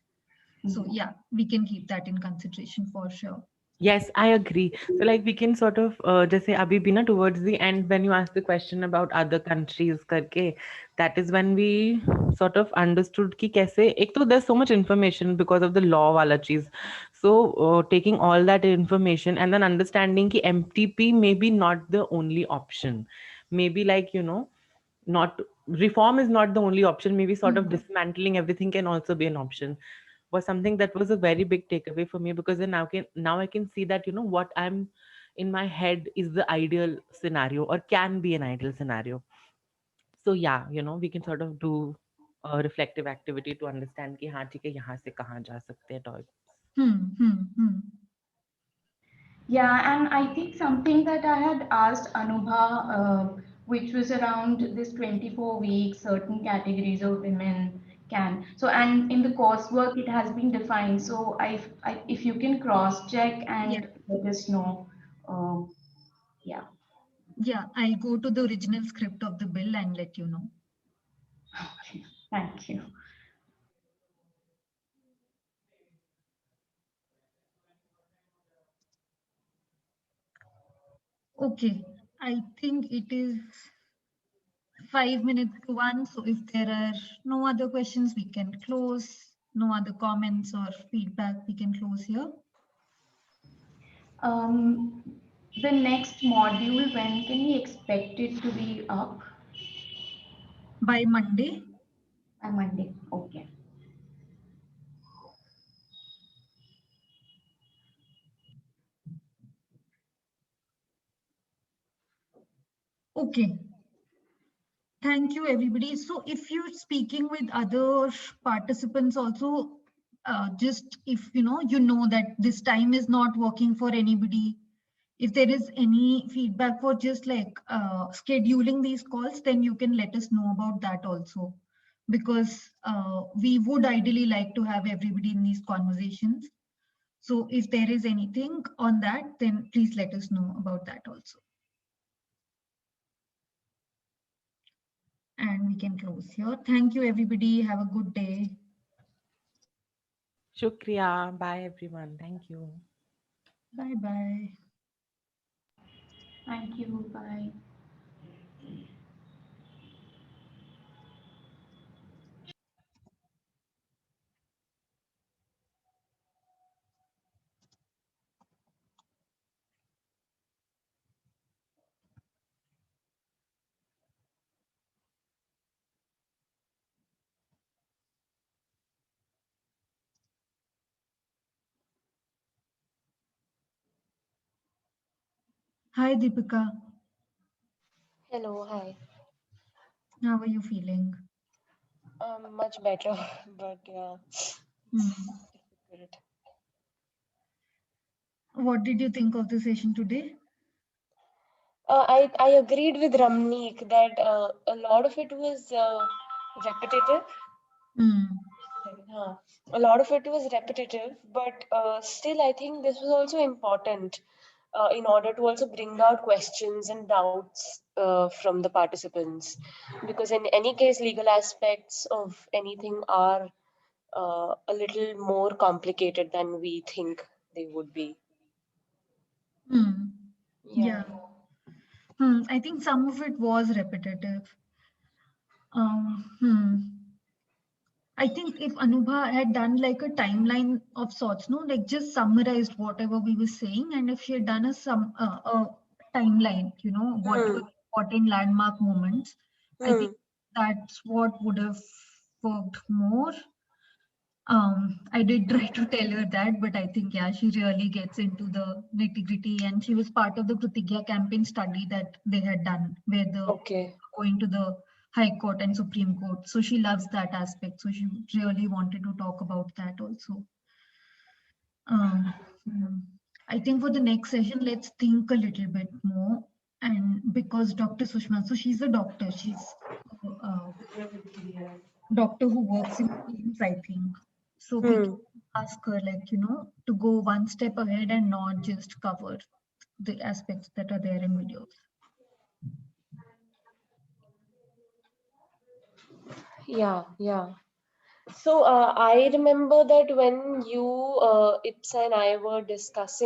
B: So yeah, we can keep that in consideration for sure.
F: Yes, I agree. So like we can sort of just say abhi bhi na towards the end when you ask the question about other countries karke, that is when we sort of understood ki kaise ek to there's so much information because of the law wala cheez. So taking all that information and then understanding ki MTP may be not the only option. Maybe like not reform is not the only option. Maybe sort of dismantling everything can also be an option, was something that was a very big takeaway for me, because then now I can see that what I'm in my head is the ideal scenario or can be an ideal scenario. So yeah, we can sort of do a reflective activity to understand कि हाँ ठीक है यहाँ से कहाँ जा सकते हैं topics.
D: Yeah, and I think something that I had asked Anubha, which was around this 24 weeks, certain categories of women can. So, and in the coursework, it has been defined. So, if you can cross check and let us know. Yeah.
B: Yeah, I'll go to the original script of the bill and let you know.
D: Okay. Thank you.
B: Okay, I think it is 5 minutes to 1. So if there are no other questions, we can close. No other comments or feedback, we can close here.
D: The next module, when can we expect it to be up?
B: By Monday.
D: By Monday. Okay.
B: Okay. Thank you, everybody. So if you're speaking with other participants also, just if you know that this time is not working for anybody, if there is any feedback for just like scheduling these calls, then you can let us know about that also, because we would ideally like to have everybody in these conversations. So if there is anything on that, then please let us know about that also. And we can close here. Thank you, everybody. Have a good day.
F: Shukriya. Bye, everyone. Thank you.
B: Bye-bye.
D: Thank you. Bye.
B: Hi, Deepika.
C: Hello, hi.
B: How are you feeling?
C: Much better, but yeah,
B: Hmm.
C: difficult.
B: What did you think of the session today?
C: I agreed with Ramneek that a lot of it was repetitive.
B: Hmm.
C: Huh. A lot of it was repetitive, but still, I think this was also important in order to also bring out questions and doubts from the participants. Because in any case, legal aspects of anything are a little more complicated than we think they would be.
B: Hmm.
C: Yeah.
B: Yeah. I think some of it was repetitive. Hmm. I think if Anubha had done like a timeline of sorts, no, like just summarized whatever we were saying, and if she had done a timeline, what were
C: Hmm.
B: important landmark moments, I
C: Hmm.
B: think that's what would have worked more. I did try to tell her that, but I think, yeah, she really gets into the nitty-gritty, and she was part of the Pratigya campaign study that they had done, where the
C: Okay.
B: going to the High Court and Supreme Court. So she loves that aspect. So she really wanted to talk about that also. Hmm. I think for the next session, let's think a little bit more. And because Dr. Sushma, so she's a doctor. She's a doctor who works in teams, I think. So we can
C: Hmm.
B: ask her, like, to go one step ahead and not just cover the aspects that are there in videos.
C: Yeah, yeah. So I remember that when you, Ipsa and I were discussing.